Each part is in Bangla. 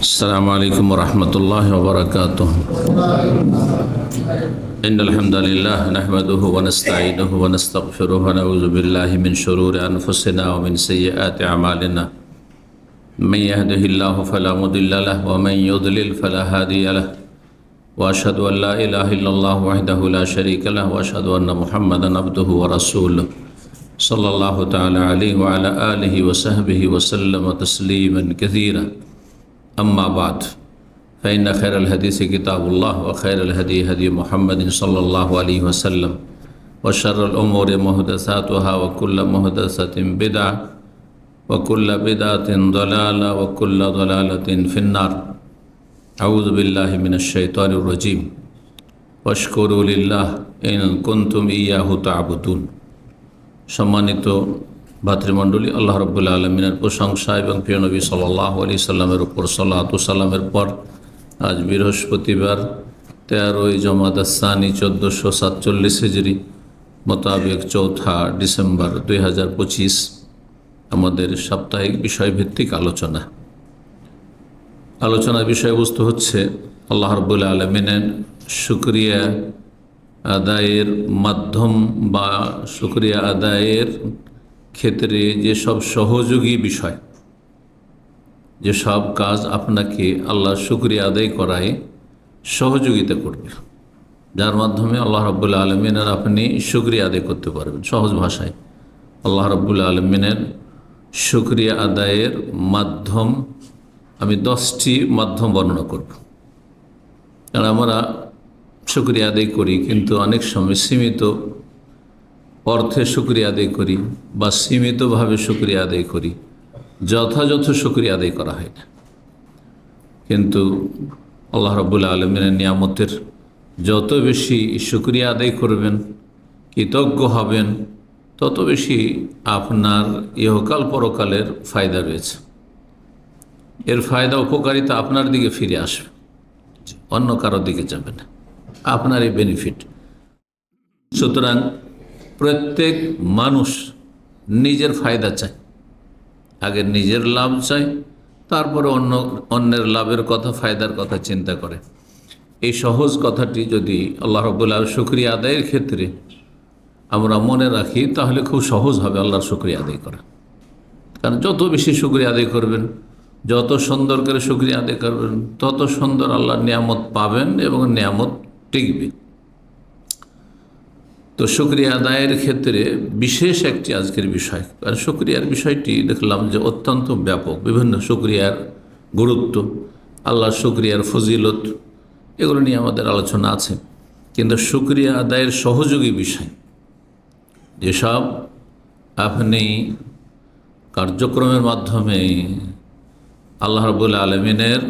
السلام عليكم ورحمة الله وبركاته. إن الحمد لله نحمده ونستعينه ونستغفره ونعوذ بالله من شرور أنفسنا ومن سيئات أعمالنا. من يهده الله فلا مضل له ومن يضلل فلا هادي له. وأشهد أن لا إله إلا الله وحده لا شريك له وأشهد أن محمدا عبده ورسوله صلى الله تعالى عليه وعلى آله وصحبه وسلم تسليما كثيرا. أما بعد فإن خير الحديث كتاب الله وخير الهدي هدي محمد صلى الله عليه وسلم وشر الأمور محدثاتها وكل محدثة بدعة وكل بدعة ضلالة وكل ضلالة في النار. أعوذ بالله من الشيطان الرجيم. واشكروا لله إن كنتم إياه تعبدون. সম্মানিত ভাতৃমণ্ডলী, আল্লাহ রাব্বুল আলামিনের প্রশংসা এবং প্রিয় নবী সাল্লাল্লাহু আলাইহি সাল্লামের উপর সালাত ও সালামের পর আজ বৃহস্পতিবার 13ই জমাদ আস-সানি 1447 হিজরি মোতাবেক 4 ডিসেম্বর 2025 আমাদের সাপ্তাহিক বিষয়ভিত্তিক আলোচনার বিষয়বস্তু হচ্ছে আল্লাহ রাব্বুল আলামিনের শুকরিয়া আদায়ের মাধ্যম বা শুকরিয়া আদায়ের ক্ষেত্রে যেসব সহযোগী বিষয়, যেসব কাজ আপনাকে আল্লাহ শুকরিয়া আদায় করায় সহযোগিতা করবে, যার মাধ্যমে আল্লাহ রাব্বুল আলামিনের আপনি শুকরিয়া আদায় করতে পারবেন। সহজ ভাষায় আল্লাহ রাব্বুল আলামিনের শুকরিয়া আদায়ের মাধ্যম আমি 10টি মাধ্যম বর্ণনা করব। কারণ আমরা শুকরিয়া আদায় করি, কিন্তু অনেক সময় সীমিত অর্থে শুকরিয়া আদায় করি বা সীমিতভাবে শুকরিয়া আদায় করি, যথাযথ শুকরিয়া আদায় করা হয় না। কিন্তু আল্লাহ রাব্বুল আলামিনের নিয়ামতের যত বেশি শুকরিয়া আদায় করবেন, কৃতজ্ঞ হবেন, তত বেশি আপনার ইহকাল পরকালের ফায়দা রয়েছে। এর ফায়দা উপকারিতা আপনার দিকে ফিরে আসবে, অন্য কারোর দিকে যাবে না, আপনার এই বেনিফিট। সুতরাং প্রত্যেক মানুষ নিজের ফায়দা চায়, আগে নিজের লাভ চায়, তারপরে অন্যের লাভের কথা, ফায়দার কথা চিন্তা করে। এই সহজ কথাটি যদি আল্লাহ রাব্বুল আলামিন শুকরিয়া আদায়ের ক্ষেত্রে আমরা মনে রাখি, তাহলে খুব সহজ হবে আল্লাহর শুকরিয়া আদায় করা। কারণ যত বেশি শুকরিয়া আদায় করবেন, যত সুন্দর করে শুকরিয়া আদায় করবেন, তত সুন্দর আল্লাহর নিয়ামত পাবেন এবং নিয়ামত টিকবে। তো শুকরিয়া আদায়ের ক্ষেত্রে বিশেষ একটি আজকের বিষয়, কারণ শুকরিয়ার বিষয়টি দেখলাম যে অত্যন্ত ব্যাপক। বিভিন্ন শুকরিয়ার গুরুত্ব, আল্লাহর শুকরিয়ার ফজিলত, এগুলো নিয়ে আমাদের আলোচনা আছে। কিন্তু শুকরিয়া আদায়ের সহযোগী বিষয়, যেসব আপনি কার্যক্রমের মাধ্যমে আল্লাহ রাব্বুল আলামিনের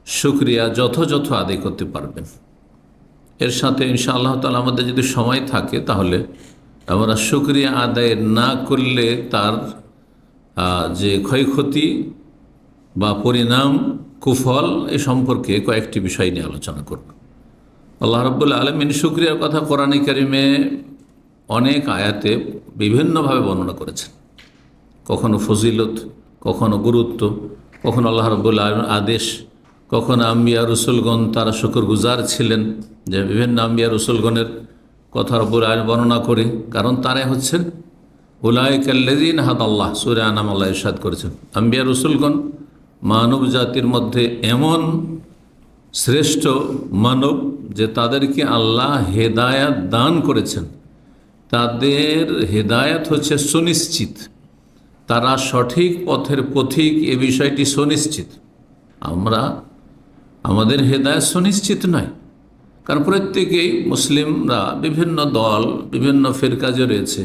শুকরিয়া যথাযথ আদায় করতে পারবেন, এর সাথে ইনশাআল্লাহ তাআলা আমাদের যদি সময় থাকে, তাহলে আমরা শুকরিয়া আদায় না করলে তার যে ক্ষয়ক্ষতি বা পরিণাম, কুফল, এ সম্পর্কে কয়েকটি বিষয় নিয়ে আলোচনা করব। আল্লাহ রাব্বুল আলামিন শুকরিয়ার কথা কোরআনে কারিমে অনেক আয়াতে বিভিন্নভাবে বর্ণনা করেছেন। কখনো ফজিলত, কখনো গুরুত্ব, কখনো আল্লাহ রাব্বুল আলামিনের আদেশ, কখনো আম্বিয়া রসুলগণ তারা শুকরগুজার ছিলেন, যে বিভিন্ন আম্বিয়া রসুলগণের কথা রাব্বুল আলামিন বর্ণনা করে। কারণ তারাই হচ্ছেন উলাইকাল্লাযীনা হাদাল্লাহ, সূরা আনাম আল্লাহ ইরশাদ করেছেন, আম্বিয়া রসুলগণ মানব জাতির মধ্যে এমন শ্রেষ্ঠ মানব যে তাদেরকে আল্লাহ হেদায়াত দান করেছেন। তাদের হেদায়াত হচ্ছে সুনিশ্চিত, তারা সঠিক পথের পথিক, এ বিষয়টি সুনিশ্চিত। আমাদের হেদায়েত সুনিশ্চিত নয়, কারণ প্রত্যেকেই মুসলিমরা বিভিন্ন দল, বিভিন্ন ফিরকা যে রয়েছে,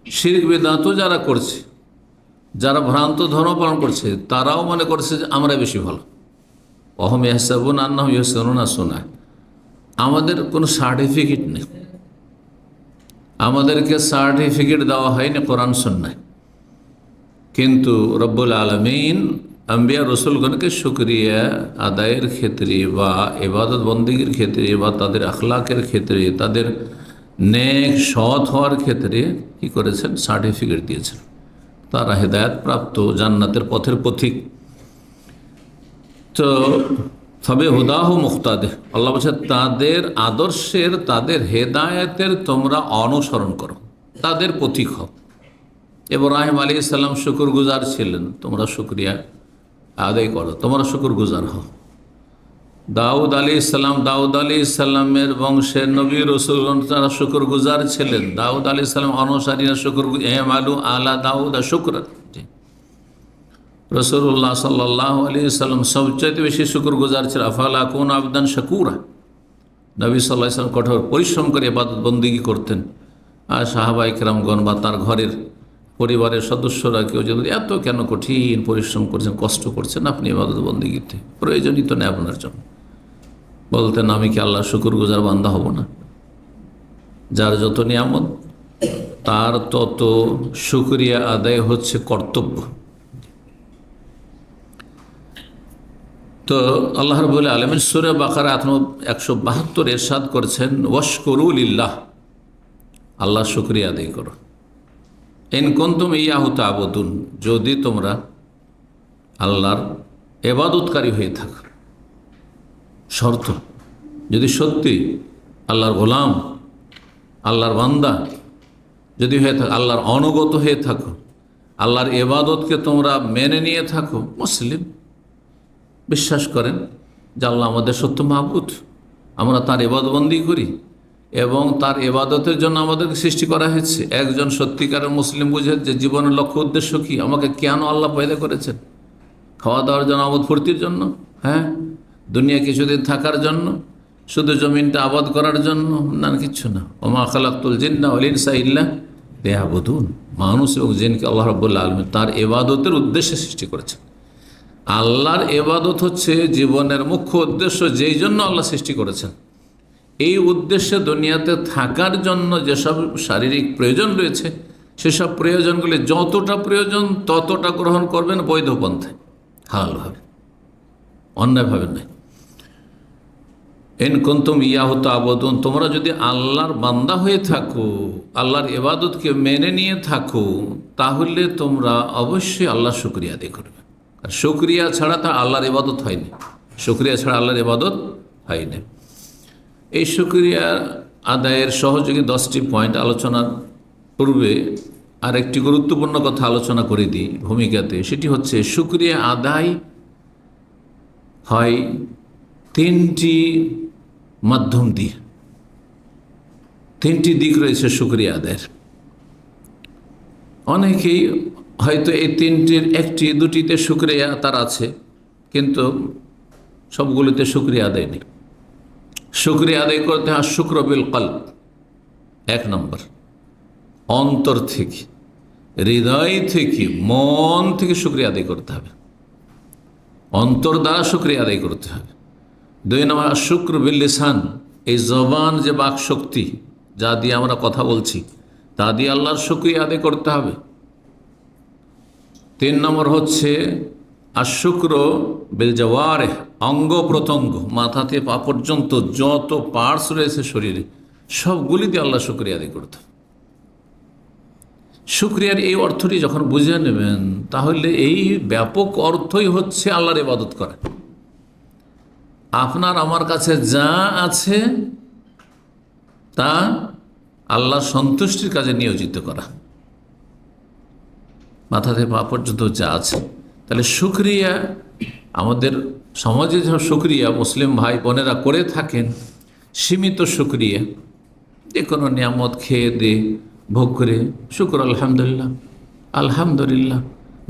শিরক বিদআতও যারা করছে, যারা ভ্রান্ত ধর্ম পালন করছে, তারাও মনে করছে যে আমরা বেশি ভালো। অহম ইয়াহসাবুনা আন্নাহুম ইহসানুনা সুন্নাহ। আমাদের কোনো সার্টিফিকেট নেই, আমাদেরকে সার্টিফিকেট দেওয়া হয়নি কোরআন সুন্নাহ। কিন্তু রব্বুল আলামিন আম্বিয়া রসুলগণকে শুকরিয়া আদায়ের ক্ষেত্রে বা ইবাদত বন্দেগীর ক্ষেত্রে বা তাদের আখলাকের ক্ষেত্রে, তাদের নেক সৎ হওয়ার ক্ষেত্রে কি করেছেন? সার্টিফিকেট দিয়েছেন। তারা হেদায়েত প্রাপ্ত জান্নাতের পথের পথিক। তো তবে হুদাহ মুখতাদে, আল্লাহ বলছে তাদের আদর্শের, তাদের হেদায়েতের তোমরা অনুসরণ করো, তাদের পথিক হও। ইব্রাহিম আলাইহিস সালাম শুকরগুজার ছিলেন, তোমরা শুকরিয়া আদায় করো, তোমরা শুকরগুজার হও। দাউদ আলাইহিস সালামের বংশের নবী রাসূল তারা শুকরগুজার ছিলেন। দাউদ আলাইহিস সালাম অনুসারীরা আলু আলা দাউদ শুকরান। রাসূলুল্লাহ সাল্লাল্লাহু আলাইহি সাল্লাম সবচেয়ে বেশি শুকরগুজার ছিলেন। আফালা কুনু আবদান শাকুরা, নবী সাল্লাল্লাহু আলাইহি সাল্লাম কঠোর পরিশ্রম করে ইবাদত বন্দেগী করতেন। আর সাহাবায়ে কেরামগণ বা তার ঘরের পরিবারের সদস্যরা কেউ যদি এত কেন কঠিন পরিশ্রম করছেন, কষ্ট করছেন আপনি ইবাদত বন্দেগীতে, প্রয়োজনই তো নেই আপনার জন্য, বলতেন আমি কি আল্লাহ শুকরগুজার বান্দা হব না? যার যত নিয়ামত তার তত শুকরিয়া আদায় হচ্ছে কর্তব্য। তো আল্লাহ রাব্বুল আলামিন সূরা বাকারা 172 ইরশাদ করেছেন, ওয়াশকুরু লিল্লাহ, আল্লাহ শুকরিয়া আদায় করো। ইন কুনতুম ইয়াহু তা'বুদুন, যদি তোমরা আল্লাহর ইবাদতকারী হয়ে থাকো। শর্ত, যদি সত্যি আল্লাহর গোলাম, আল্লাহর বান্দা যদি হয়ে থাকো, আল্লাহর অনুগত হয়ে থাকো, আল্লাহর ইবাদতকে তোমরা মেনে নিয়ে থাকো, মুসলিম বিশ্বাস করেন যে আল্লাহ আমাদের সত্য মাবুদ, আমরা তার ইবাদতবন্দি করি এবং তার ইবাদতের জন্য আমাদেরকে সৃষ্টি করা হয়েছে। একজন সত্যিকারের মুসলিম বুঝে যে জীবনের লক্ষ্য উদ্দেশ্য কি, আমাকে কেন আল্লাহ পয়দা করেছেন? খাওয়া দাওয়ার জন্য, আমোদ ফুর্তির জন্য? হ্যাঁ। দুনিয়া কিছুদিন থাকার জন্য? শুধু জমিনটা আবাদ করার জন্য? না, কিচ্ছু না। ওমা খালাকতুল জিন্না ওয়াল ইনসা ইল্লা লিয়াবুদুন, মানুষ এবং জিনকে আল্লাহ রাব্বুল আলামিন তার ইবাদতের উদ্দেশ্যে সৃষ্টি করেছেন। আল্লাহর ইবাদত হচ্ছে জীবনের মুখ্য উদ্দেশ্য, যেই জন্য আল্লাহ সৃষ্টি করেছেন। এই উদ্দেশ্যে দুনিয়াতে থাকার জন্য যেসব শারীরিক প্রয়োজন রয়েছে, সেসব প্রয়োজনগুলি যতটা প্রয়োজন ততটা গ্রহণ করবেন বৈধ পন্থায়, হালালভাবে, অন্যায়ভাবে নয়। ইন কুনতুম ইয়াহু তা'বুদুন, তোমরা যদি আল্লাহর বান্দা হয়ে থাকো, আল্লাহর ইবাদতকে মেনে নিয়ে থাকো, তাহলে তোমরা অবশ্যই আল্লাহর শুকরিয়া আদায় করবে। আর শুকরিয়া ছাড়া তা আল্লাহর ইবাদত হয়নি, শুকরিয়া ছাড়া আল্লাহর ইবাদত হয়নি। এই শুকরিয়া আদায়ের সহযোগী 10টি পয়েন্ট আলোচনার পূর্বে আর একটি গুরুত্বপূর্ণ কথা আলোচনা করে দিই ভূমিকাতে। সেটি হচ্ছে শুকরিয়া আদায় হয় 3টি মাধ্যম দিয়ে, 3টি দিক রয়েছে শুকরিয়া আদায়ের। অনেকেই হয়তো এই 3টির 1টি 2টিতে শুকরিয়া তার আছে, কিন্তু সবগুলোতে শুকরিয়া আদায় নেই। শুকরিয়া আদায় করতে হয় শুকর বিল কলব, 1 নম্বর, অন্তর থেকে, হৃদয় থেকে, মন থেকে শুকরিয়া আদায় করতে হবে, অন্তর দ্বারা শুকরিয়া আদায় করতে হবে। 2 নম্বর শুকর বিল লিসান, এই জবান যে বাক শক্তি যা দিয়ে আমরা কথা বলছি তা দিয়ে আল্লাহর শুকরিয়া আদায় করতে হবে। 3 নম্বর হচ্ছে আশুক্র বিল জাওয়ারিহ, অঙ্গ প্রত্যঙ্গ, মাথা থেকে পা পর্যন্ত যত পার্টস রয়েছে শরীরে সবগুলি দিয়ে আল্লাহ শুকরিয়া আদায় করতে হবে। শুকরিয়ার এই অর্থটি যখন বুঝে নেবেন, তাহলে এই ব্যাপক অর্থই হচ্ছে আল্লাহর ইবাদত করা। আপনার আমার কাছে যা আছে তা আল্লাহর সন্তুষ্টির কাজে নিয়োজিত করা, মাথা থেকে পা পর্যন্ত যা আছে। তাহলে শুকরিয়া, আমাদের সমাজে যখন শুকরিয়া মুসলিম ভাই বোনেরা করে থাকেন, সীমিত শুকরিয়া, যে কোনো নিয়ামত খেয়ে দিয়ে ভোগ করে শুকর আলহামদুলিল্লাহ, আলহামদুলিল্লাহ,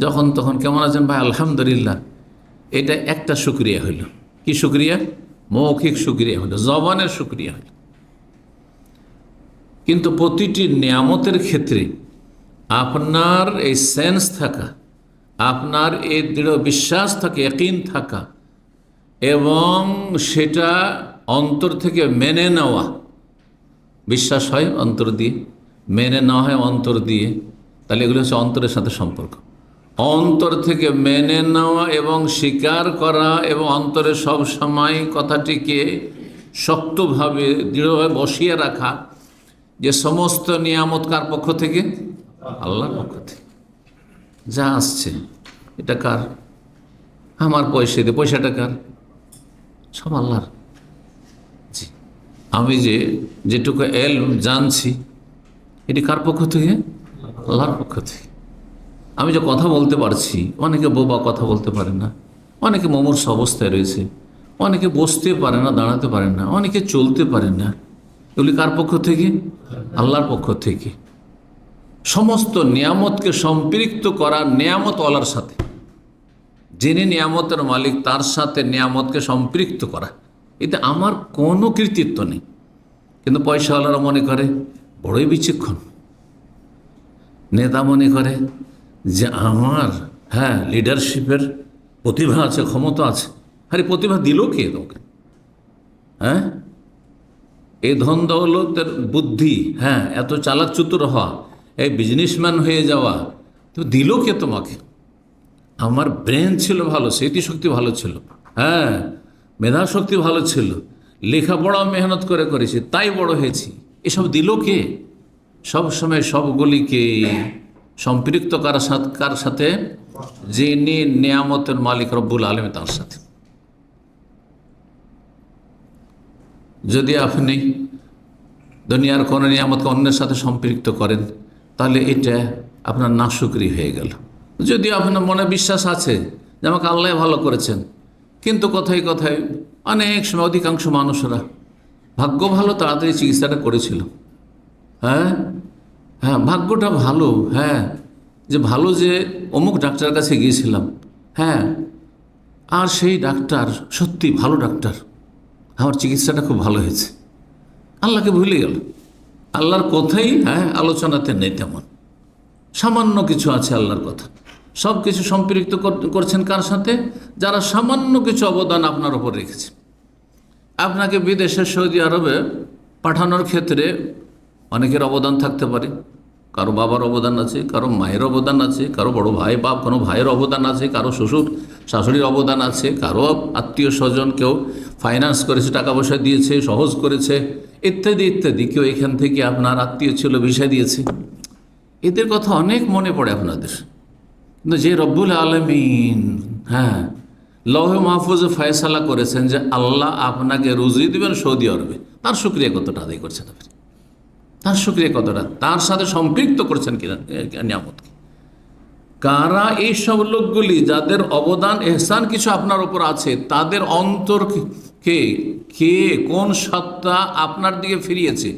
যখন তখন কেমন আছেন ভাই, আলহামদুলিল্লাহ, এটা একটা শুকরিয়া হইল। কি শুকরিয়া? মৌখিক শুকরিয়া হলো, জবানের শুকরিয়া হলো। কিন্তু প্রতিটি নিয়ামতের ক্ষেত্রে আপনার এই সেন্স থাকা, আপনার এই দৃঢ় বিশ্বাস থাকে, ইয়াকিন থাকা, এবং সেটা অন্তর থেকে মেনে নেওয়া। বিশ্বাস হয় অন্তর দিয়ে, মেনে নেওয়া হয় অন্তর দিয়ে, তাহলে এগুলো হচ্ছে অন্তরের সাথে সম্পর্ক। অন্তর থেকে মেনে নেওয়া এবং স্বীকার করা এবং অন্তরে সব সময় কথাটিকে শক্তভাবে দৃঢ়ভাবে বসিয়ে রাখা যে সমস্ত নিয়ামত কার পক্ষ থেকে? আল্লাহর পক্ষ থেকে। যা আসছে এটা কার? আমার পয়সা দিয়ে, পয়সাটা কার? সব আল্লাহর। জি, আমি যেটুকু জানছি এটি কার পক্ষ থেকে? আল্লাহর পক্ষ থেকে। আমি যে কথা বলতে পারছি, অনেকে বোবা, কথা বলতে পারে না, অনেকে মুমূর্ষু অবস্থায় রয়েছে, অনেকে বসতে পারে না, দাঁড়াতে পারে না, অনেকে চলতে পারে না, এগুলি কার পক্ষ থেকে? আল্লাহর পক্ষ থেকে। সমস্ত নিয়ামতকে সম্পৃক্ত করা নিয়ামতওয়ালার সাথে, যিনি নিয়ামতের মালিক তার সাথে নিয়ামতকে সম্পৃক্ত করা, এতে আমার কোনো কৃতিত্ব নেই। কিন্তু পয়সাওয়ালারা মনে করে বড়ই বিচক্ষণ, নেতা মনে করে যে আমার লিডারশিপের প্রতিভা আছে, ক্ষমতা আছে। আরে প্রতিভা দিল কে তোকে? এই ধন দৌলতের বুদ্ধি, এত চালাক চতুর হওয়া, এই বিজনেসম্যান হয়ে যাওয়া, তো দিল কে তোমাকে? আমার ব্রেন ছিল ভালো, স্মৃতিশক্তি ভালো ছিল, মেধা শক্তি ভালো ছিল, লেখাপড়া মেহনত করে করেছি, তাই বড় হয়েছি। এসব দিল কে? সবসময় সবগুলিকে সম্পৃক্ত কার সাথে? যিনি নিয়ামতের মালিক রব্বুল আলামিন, তার সাথে। যদি আপনি দুনিয়ার কোনো নিয়ামতকে অন্যের সাথে সম্পৃক্ত করেন, তাহলে এটা আপনার নাশুকরি হয়ে গেল। যদি আপনার মনে বিশ্বাস আছে যে আমাকে আল্লাহ ভালো করেছেন, কিন্তু কথায় কথায় অনেক সময় অধিকাংশ মানুষরা ভাগ্য ভালো, তাড়াতাড়ি চিকিৎসাটা করেছিল, ভাগ্যটা ভালো, যে ভালো যে অমুক ডাক্তারের কাছে গিয়েছিলাম, আর সেই ডাক্তার সত্যি ভালো ডাক্তার, আমার চিকিৎসাটা খুব ভালো হয়েছে। আল্লাহকে ভুলে গেল। আল্লাহর কথাই আলোচনাতে নেই তেমন, সামান্য কিছু আছে আল্লাহর কথা। সব কিছু সম্পৃক্ত করছেন কার সাথে? যারা সামান্য কিছু অবদান আপনার ওপর রেখেছে। আপনাকে বিদেশে সৌদি আরবে পাঠানোর ক্ষেত্রে অনেকের অবদান থাকতে পারে। কারো বাবার অবদান আছে, কারো মায়ের অবদান আছে, কারো বড় ভাই বা কোনো ভাইয়ের অবদান আছে, কারো শ্বশুর শাশুড়ির অবদান আছে, কারো আত্মীয় স্বজন কেউ ফাইন্যান্স করেছে, টাকা পয়সা দিয়েছে, সহজ করেছে, ইত্যাদি ইত্যাদি। কেউ এখান থেকে আপনার আত্মীয় ছিল, ভিসা দিয়েছে। এদের কথা অনেক মনে পড়ে আপনাদের। কিন্তু যে রব্বুল আলামিন লৌহে মাহফুজে ফয়সালা করেছেন যে আল্লাহ আপনাকে রুজি দেবেন সৌদি আরবে, তার শুকরিয়া কতটা আদায় করছেন আপনি? তার শুকরিয়া কতটা? তার সাথে সম্পৃক্ত করছেন কিনা নিয়ামতকে? কারা এইসব লোকগুলি যাদের অবদান এহসান কিছু আপনার উপর আছে, তাদের অন্তরকে কে কোন সত্তা আপনার দিকে ফিরিয়েছে,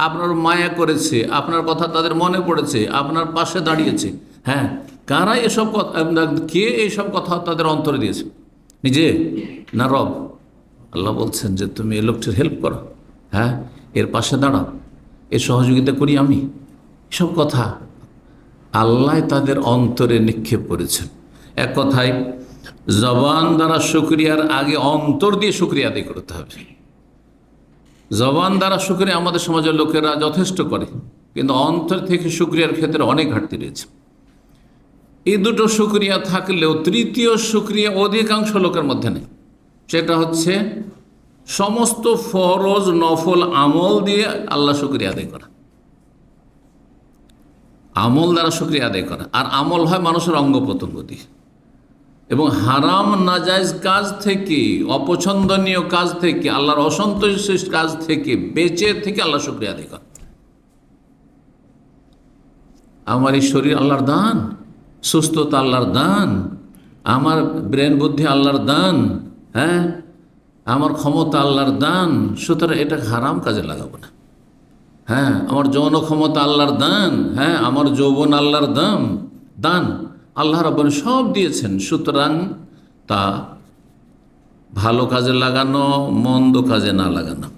আপনার মায়া করেছে, আপনার কথা তাদের মনে পড়েছে, আপনার পাশে দাঁড়িয়েছে? কারা এসব কথা, কে এইসব কথা তাদের অন্তরে দিয়েছে? নিজে না রব? আল্লাহ বলছেন যে তুমি এই লোকটির হেল্প করো, এর পাশে দাঁড়াও, এর সহযোগিতা করি আমি। এসব কথা আল্লাহ তাদের অন্তরে নিক্ষেপ করেছেন। এক কথায় জবান দ্বারা শুকরিয়ার আগে অন্তর দিয়ে শুকরিয়া আদায় করতে হবে। জবান দ্বারা শুকরিয়া আমাদের সমাজের লোকেরা যথেষ্ট করে, কিন্তু অন্তর থেকে শুকরিয়ার ক্ষেত্রে অনেক ঘাটতি রয়েছে। এই দুটো শুকরিয়া থাকলেও তৃতীয় শুকরিয়া অধিকাংশ লোকের মধ্যে নেই। সেটা হচ্ছে সমস্ত ফরজ নফল আমল দিয়ে আল্লাহ শুকরিয়া আদায় করা, আমল দ্বারা শুকরিয়া আদায় করা। আর আমল হয় মানুষের অঙ্গ প্রত্যঙ্গ দিয়ে, এবং হারাম নাজায়েজ কাজ থেকে, অপছন্দনীয় কাজ থেকে, আল্লাহর অসন্তোষের কাজ থেকে বেঁচে থেকে আল্লাহ শুকরিয়া আদায় করা। আমার এই শরীর আল্লাহর দান, সুস্থতা আল্লাহর দান, আমার ব্রেন বুদ্ধি আল্লাহর দান, আমার ক্ষমতা আল্লাহর দান, সুতরাং এটা হারাম কাজে লাগাবো না। আমার যৌন ক্ষমতা আল্লাহর দান, আমার যৌবন আল্লাহর দান, আল্লাহ রাব্বুল সব দিয়েছেন, সুতরাং তা ভালো কাজে লাগানো, মন্দ কাজে না লাগানো।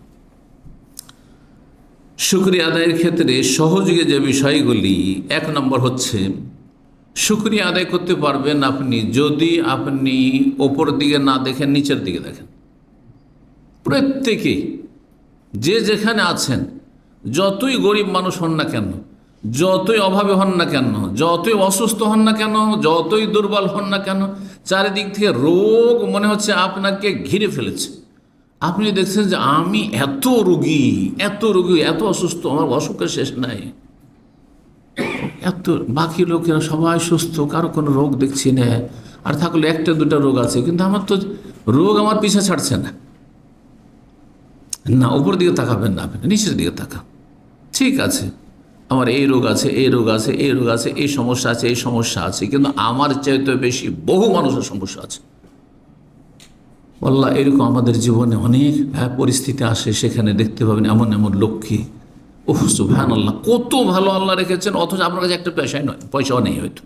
শুকরিয়া আদায়ের ক্ষেত্রে সহযোগী যে বিষয়গুলি, এক নম্বর হচ্ছে শুকরিয়া আদায় করতে পারবেন আপনি যদি আপনি ওপর দিকে না দেখেন, নিচের দিকে দেখেন। প্রত্যেকেই যে যেখানে আছেন, যতই গরিব মানুষ হন না কেন, যতই অভাবে হন না কেন, যতই অসুস্থ হন না কেন, যতই দুর্বল হন না কেন, চারিদিক থেকে রোগ মনে হচ্ছে আপনাকে ঘিরে ফেলেছে। আপনি দেখছেন যে আমি এত রোগী, এত অসুস্থ, আমার অসুখের শেষ নাই, বাকি লোকেরা সবাই সুস্থ, কারো কোনো রোগ দেখছি না, আর থাকলে একটা দুটা রোগ আছে, কিন্তু আমার তো রোগ আমার পিছা ছাড়ছে না। না, উপর দিকে তাকাবেন না, আপনি নিচের দিকে তাকান। ঠিক আছে, আমার এই রোগ আছে, এই রোগ আছে, এই রোগ আছে, এই সমস্যা আছে, এই সমস্যা আছে, কিন্তু আমার চাইতে বেশি বহু মানুষের সমস্যা আছে। আল্লাহ, এরকম আমাদের জীবনে অনেক পরিস্থিতি আসে, সেখানে দেখতে পাবেন এমন এমন লক্ষ্মী। ওহ সুবহানাল্লাহ, কত ভালো আল্লাহ রেখেছেন, অথচ আপনার কাছে একটা পয়সাও নেই হয়তো।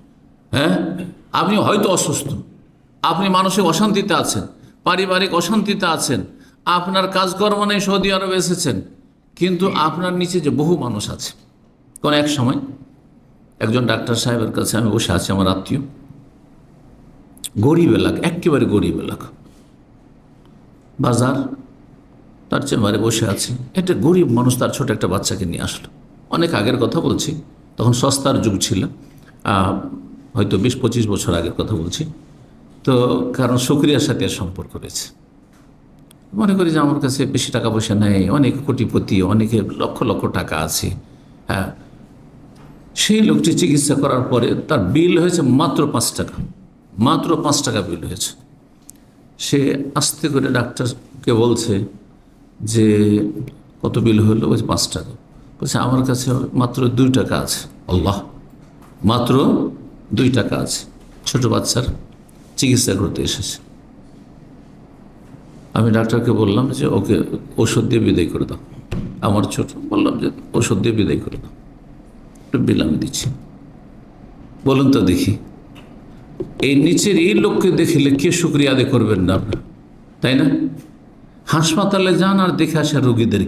হ্যাঁ, আপনি হয়তো অসুস্থ, আপনি মানসিক অশান্তিতে আছেন, পারিবারিক অশান্তিতে আছেন, আপনার কাজকর্ম নেই, সৌদি আরবে এসেছেন, কিন্তু আপনার নিচে যে বহু মানুষ আছে। কোন এক সময় একজন ডাক্তার সাহেবের কাছে আমি বসে আছি, আমার আত্মীয়, গরিব এলাকা, একেবারে গরিব এলাকা, বাজার, তার চেম্বারে বসে আছি। একটা গরিব মানুষ তার ছোট একটা বাচ্চাকে নিয়ে আসলো। অনেক আগের কথা বলছি, তখন সস্তার যুগ ছিল, হয়তো 20-25 বছর আগের কথা বলছি। তো কারণ শুকরিয়ার সাথে এর সম্পর্ক রয়েছে। মনে করি যে আমার কাছে বেশি টাকা পয়সা নেই, অনেক কোটিপতি, অনেকে লক্ষ লক্ষ টাকা আছে। হ্যাঁ, সেই লোকটি চিকিৎসা করার পরে তার বিল হয়েছে মাত্র 5 টাকা, মাত্র 5 টাকা বিল হয়েছে। সে আস্তে করে ডাক্তারকে বলছে যে কত বিল হলো? বলছে 5 টাকা। বলছে আমার কাছে মাত্র 2 টাকা আছে। আল্লাহ, মাত্র 2 টাকা আছে, ছোট বাচ্চার চিকিৎসা করতে এসেছে। আমি ডাক্তারকে বললাম যে ওকে ওষুধ দিয়ে বিদায় করে দাও। আমার ছোট, বললাম যে ওষুধ দিয়ে বিদায় করে দাও, একটু বিল আমি দিচ্ছি। বলুন তো দেখি, এই নিচের এই লোককে দেখিলে কে শুকরিয়া আদায় করবেন না আপনার, তাই না? হাসপাতালে যান আর দেখে আসা রোগীদের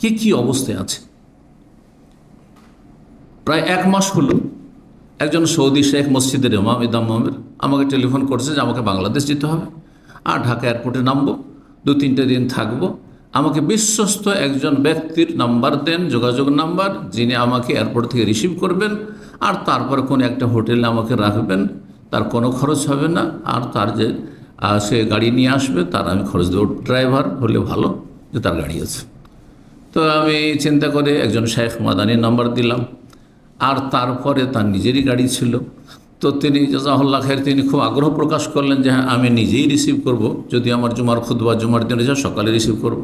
কে কি অবস্থায় আছে। প্রায় 1 মাস হলো একজন সৌদি শেখ, মসজিদের ইমাম, ইমামের আমাকে টেলিফোন করছে যে আমাকে বাংলাদেশ যেতে হবে আর ঢাকা এয়ারপোর্টে নামবো, 2-3 দিন থাকবো। আমাকে বিশ্বস্ত একজন ব্যক্তির নাম্বার দেন, যোগাযোগ নাম্বার, যিনি আমাকে এয়ারপোর্ট থেকে রিসিভ করবেন আর তারপর কোনো একটা হোটেলে আমাকে রাখবেন, তার কোনো খরচ হবে না, আর তার যে সে গাড়ি নিয়ে আসবে তার আমি খরচ দেবো। ড্রাইভার হলে ভালো, যে তার গাড়ি আছে। তো আমি চিন্তা করে একজন শেখ মাদানির নাম্বার দিলাম, আর তারপরে তার নিজেরই গাড়ি ছিল। তো তিনি জাযাহুল্লাহ খায়ের, তিনি খুব আগ্রহ প্রকাশ করলেন যে হ্যাঁ আমি নিজেই রিসিভ করব, যদি আমার জুমার খুতবা জুমার দিনে যা সকালে রিসিভ করব।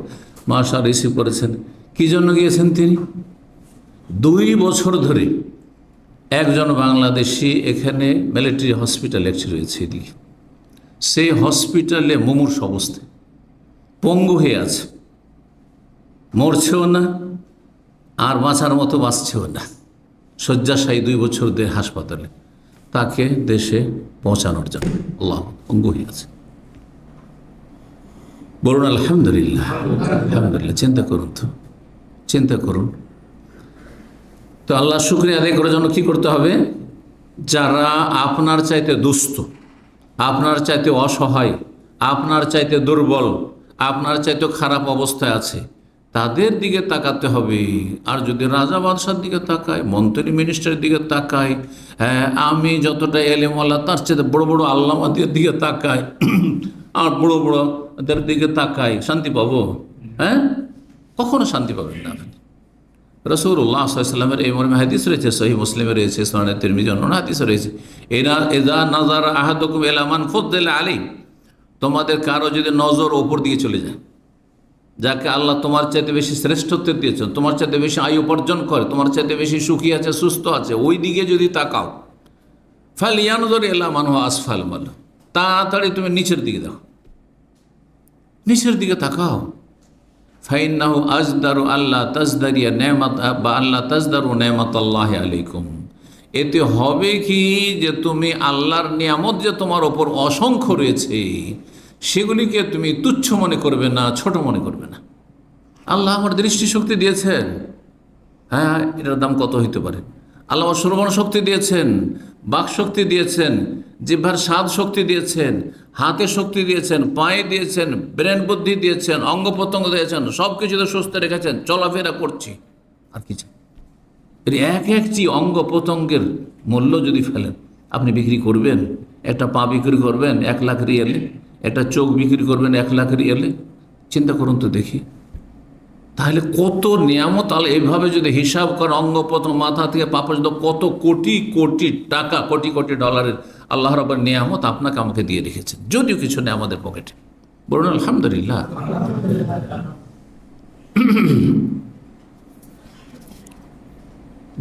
মাশাআল্লাহ, রিসিভ করেছেন। কী জন্য গিয়েছেন তিনি? 2 বছর ধরে একজন বাংলাদেশি এখানে মিলিটারি হসপিটাল একটি রয়েছে এদিকে, সেই হসপিটালে মুমূর্ষ অবস্থায় পঙ্গু হয়ে আছে, মরছেও না আর বাঁচার মতো বাঁচছেও না, শয্যাশায়ী 2 বছর ধরে হাসপাতালে, তাকে দেশে পৌঁছানোর জন্য। আল্লাহ, পঙ্গু হয়ে আছে। বলুন আলহামদুলিল্লাহ, আলহামদুলিল্লাহ। চিন্তা করুন তো, চিন্তা করুন তো। আল্লাহ শুকরিয়া আদায় করার জন্য কী করতে হবে? যারা আপনার চাইতে দুস্থ, আপনার চাইতে অসহায়, আপনার চাইতে দুর্বল, আপনার চাইতে খারাপ অবস্থায় আছে, তাদের দিকে তাকাতে হবে। আর যদি রাজা বাদশার দিকে তাকায়, মন্ত্রী মিনিস্টারের দিকে তাকায়, হ্যাঁ আমি যতটা এলেমওয়ালা তার চাইতে বড় বড় আল্লামাদের দিকে তাকায় আর বড় বড়দের দিকে তাকায়, শান্তি পাবো? হ্যাঁ, কখনো শান্তি পাবেন না আপনি। রাসূলুল্লাহ সাল্লাল্লাহু আলাইহি ওয়াসাল্লামের এই মর্মে হাদিস রয়েছে, সহিহ মুসলিমে রয়েছে, সুনানে তিরমিজি অন্যান্য হাদিসে রয়েছে, ইযা নাযারা আহাদুকুম ইলা মান ফুদ্দিলা আলাইহি, তোমাদের কারো যদি নজর ওপর দিকে চলে যায়, যাকে আল্লাহ তোমার চাইতে বেশি শ্রেষ্ঠত্ব দিয়েছেন, তোমার চাইতে বেশি আয়ু উপার্জন করে, তোমার চাইতে বেশি সুখী আছে, সুস্থ আছে, ওই দিকে যদি তাকাও, ফালিয়ানজুর ইলা মান হুয়া আসফাল মিনহু, তাড়াতাড়ি তুমি নিচের দিকে দেখো, নিচের দিকে তাকাও। ফাইন্নাহু আজদারু আল্লাহ তাজদারিয়া নেমাত বা আল্লাহ তাজদারু নেমাতাল্লাহি আলাইকুম, এতে হবে কি যে তুমি আল্লাহর নিয়ামত যে তোমার ওপর অসংখ্য রয়েছে সেগুলিকে তুমি তুচ্ছ মনে করবে না, ছোট মনে করবে না। আল্লাহ আমার দৃষ্টিশক্তি দিয়েছেন, হ্যাঁ এটার দাম কত হইতে পারে। আল্লাহ আমার শ্রবণ শক্তি দিয়েছেন, বাক শক্তি দিয়েছেন, জিহ্বার স্বাদ শক্তি দিয়েছেন, হাতে শক্তি দিয়েছেন, পায়ে দিয়েছেন, ব্রেন বুদ্ধি দিয়েছেন, অঙ্গ প্রত্যঙ্গ দিয়েছেন, সব কিছুতে সুস্থ রেখেছেন, চলাফেরা করছি। আর কিছু এর একটি অঙ্গ প্রত্যঙ্গের মূল্য যদি ফেলেন, আপনি বিক্রি করবেন? একটা পা বিক্রি করবেন 1 লাখ রিয়ালে, একটা চোখ বিক্রি করবেন 1 লাখ রিয়ালে? চিন্তা করুন তো দেখি। তাহলে কত নিয়ামত আল্লাহ এইভাবে যদি হিসাব করে অঙ্গ প্রত্যঙ্গ মাথা থেকে পা পর্যন্ত কত কোটি কোটি টাকা, কোটি কোটি ডলারের আল্লাহ রাব্বুল নিয়ামত আপনাকে আমাকে দিয়ে রেখেছেন, যদিও কিছু নেই আমাদের পকেটে। বলুন আলহামদুলিল্লাহ।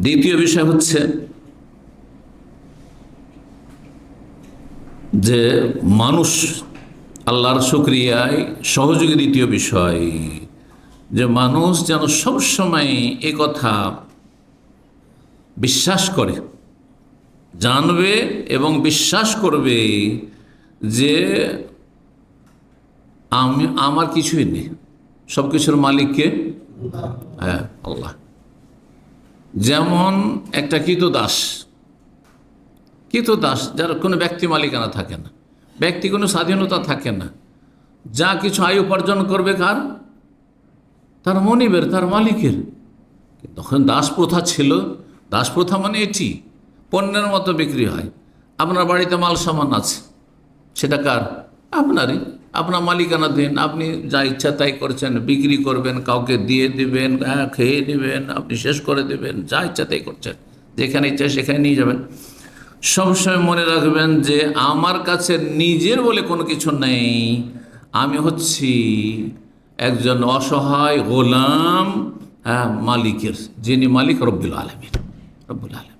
দ্বিতীয় বিষয় হচ্ছে যে মানুষ আল্লাহর শুকরিয়ায় সহযোগী। দ্বিতীয় বিষয় যে মানুষ যেন সবসময় এ কথা বিশ্বাস করে, জানবে এবং বিশ্বাস করবে যে আমার কিছুই নেই, সব কিছুর মালিককে, হ্যাঁ, আল্লাহ। যেমন একটা কৃতদাস, যার কোনো ব্যক্তি মালিকানা থাকে না, ব্যক্তি কোনো স্বাধীনতা থাকে না, যা কিছু আয় উপার্জন করবে কার? তার মনিবের, তার মালিকের। তখন দাস প্রথা ছিল। দাস প্রথা মানে এটি পণ্যের মতো বিক্রি হয়। আপনার বাড়িতে মাল সামান আছে, সেটা কার? আপনারই। আপনার মালিকানা দিন, আপনি যা ইচ্ছা তাই করছেন, বিক্রি করবেন, কাউকে দিয়ে দিবেন, খেয়ে নেবেন, আপনি শেষ করে দেবেন, যা ইচ্ছা তাই করছেন, যেখানে ইচ্ছা সেখানে নিয়ে যাবেন। সবসময় মনে রাখবেন যে আমার কাছে নিজের বলে কোনো কিছু নেই, আমি হচ্ছি একজন অসহায় গোলাম মালিকের, যিনি মালিক রব্বুল আলামিন। রব্বুল আলামিন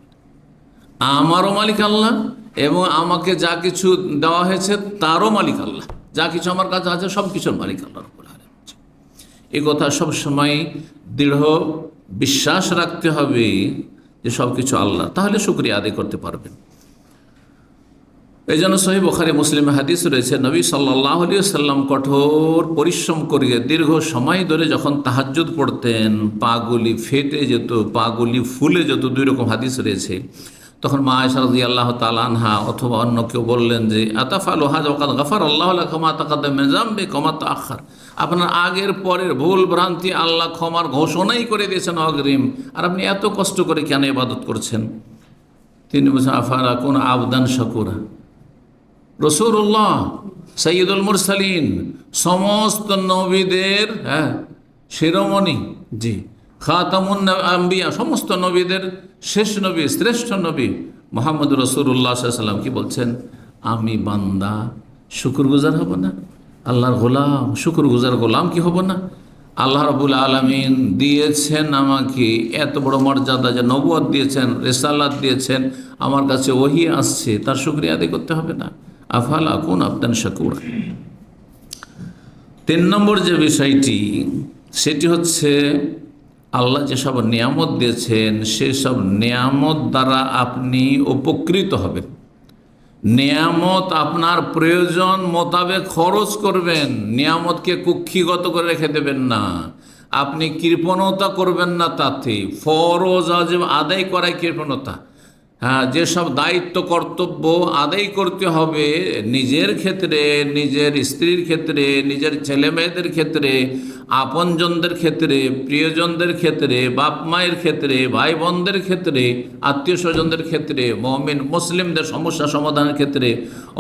আমারও মালিক আল্লাহ, এবং আমাকে যা কিছু দেওয়া হয়েছে তারও মালিক আল্লাহ। যা কিছু আমার কাছে আছে সব কিছুর মালিক আল্লাহ রব্বুল আলামিন। এই কথা সবসময় দৃঢ় বিশ্বাস রাখতে হবে যে সব কিছু আল্লাহ, তাহলে শুকরিয়া আদায় করতে পারবেন। এই জন্য সহিহ বুখারী মুসলিমে হাদিস রয়েছে, নবী সাল্লাল্লাহু আলাইহি ওয়াসাল্লাম কঠোর পরিশ্রম করিয়ে দীর্ঘ সময় ধরে যখন তাহাজ্জুদ পড়তেন, পাগুলি ফেটে যেত, পাগুলি ফুলে যেত, দুই রকম হাদিস রয়েছে। তখন মা আয়েশা রাদিয়াল্লাহু তাআলা আনহা অথবা অন্য কেউ বললেন যে আতাফালু হাযা ওয়া কাদ গাফারাল্লাহু লাকা মা তাকাদ্দামা মিন যামবিকা ওয়া মা তাআখার। আপনার আগের পরের ভুল ভ্রান্তি আল্লাহ ক্ষমার ঘোষণাই করে দিয়েছেন অগ্রিম, আর আপনি এত কষ্ট করে কেন ইবাদত করছেন? তিনি বলছেন আফালা কুন আবদান শাকুরা। রাসূলুল্লাহ সাইয়্যিদুল মুরসালিন, সমস্ত নবীদের শিরোমণি, জি, খাতামুন আম্বিয়া, সমস্ত নবীদের শেষ নবী, শ্রেষ্ঠ নবী মুহাম্মদ রাসূলুল্লাহ সাল্লাল্লাহু আলাইহি ওয়াসাল্লাম কি বলছেন? আমি বান্দা, শুকরগুজার হব না? আল্লাহর গোলাম, শুকরগুজার গোলাম কি হব না? আল্লাহ রাব্বুল আলামিন দিয়েছেন আমাকে এত বড় মর্যাদা, যে নবুয়ত দিয়েছেন, রিসালাত দিয়েছেন, আমার কাছে ওহী আসছে, তার শুকরিয়া আদায় করতে হবে না? আফালা আকুন আবদান শাকুরা। 3 নম্বর যে বিষয়টি, সেটি হচ্ছে আল্লাহ যেসব নিয়ামত দিয়েছেন সেসব নিয়ামত দ্বারা আপনি উপকৃত হবেন। নিয়ামত আপনার প্রয়োজন মোতাবেক খরচ করবেন, নিয়ামতকে কুক্ষিগত করে রেখে দেবেন না। আপনি কৃপণতা করবেন না, তাতে ফরজ ওয়াজিব আদায় করাই কৃপণতা। যেসব দায়িত্ব কর্তব্য আদায় করতে হবে নিজের ক্ষেত্রে, নিজের স্ত্রীর ক্ষেত্রে, নিজের ছেলে মেয়েদের ক্ষেত্রে, আপনজনদের ক্ষেত্রে, প্রিয়জনদের ক্ষেত্রে, বাপ মায়ের ক্ষেত্রে, ভাই বোনদের ক্ষেত্রে, আত্মীয় স্বজনদের ক্ষেত্রে, মুমিন মুসলিমদের সমস্যা সমাধানের ক্ষেত্রে,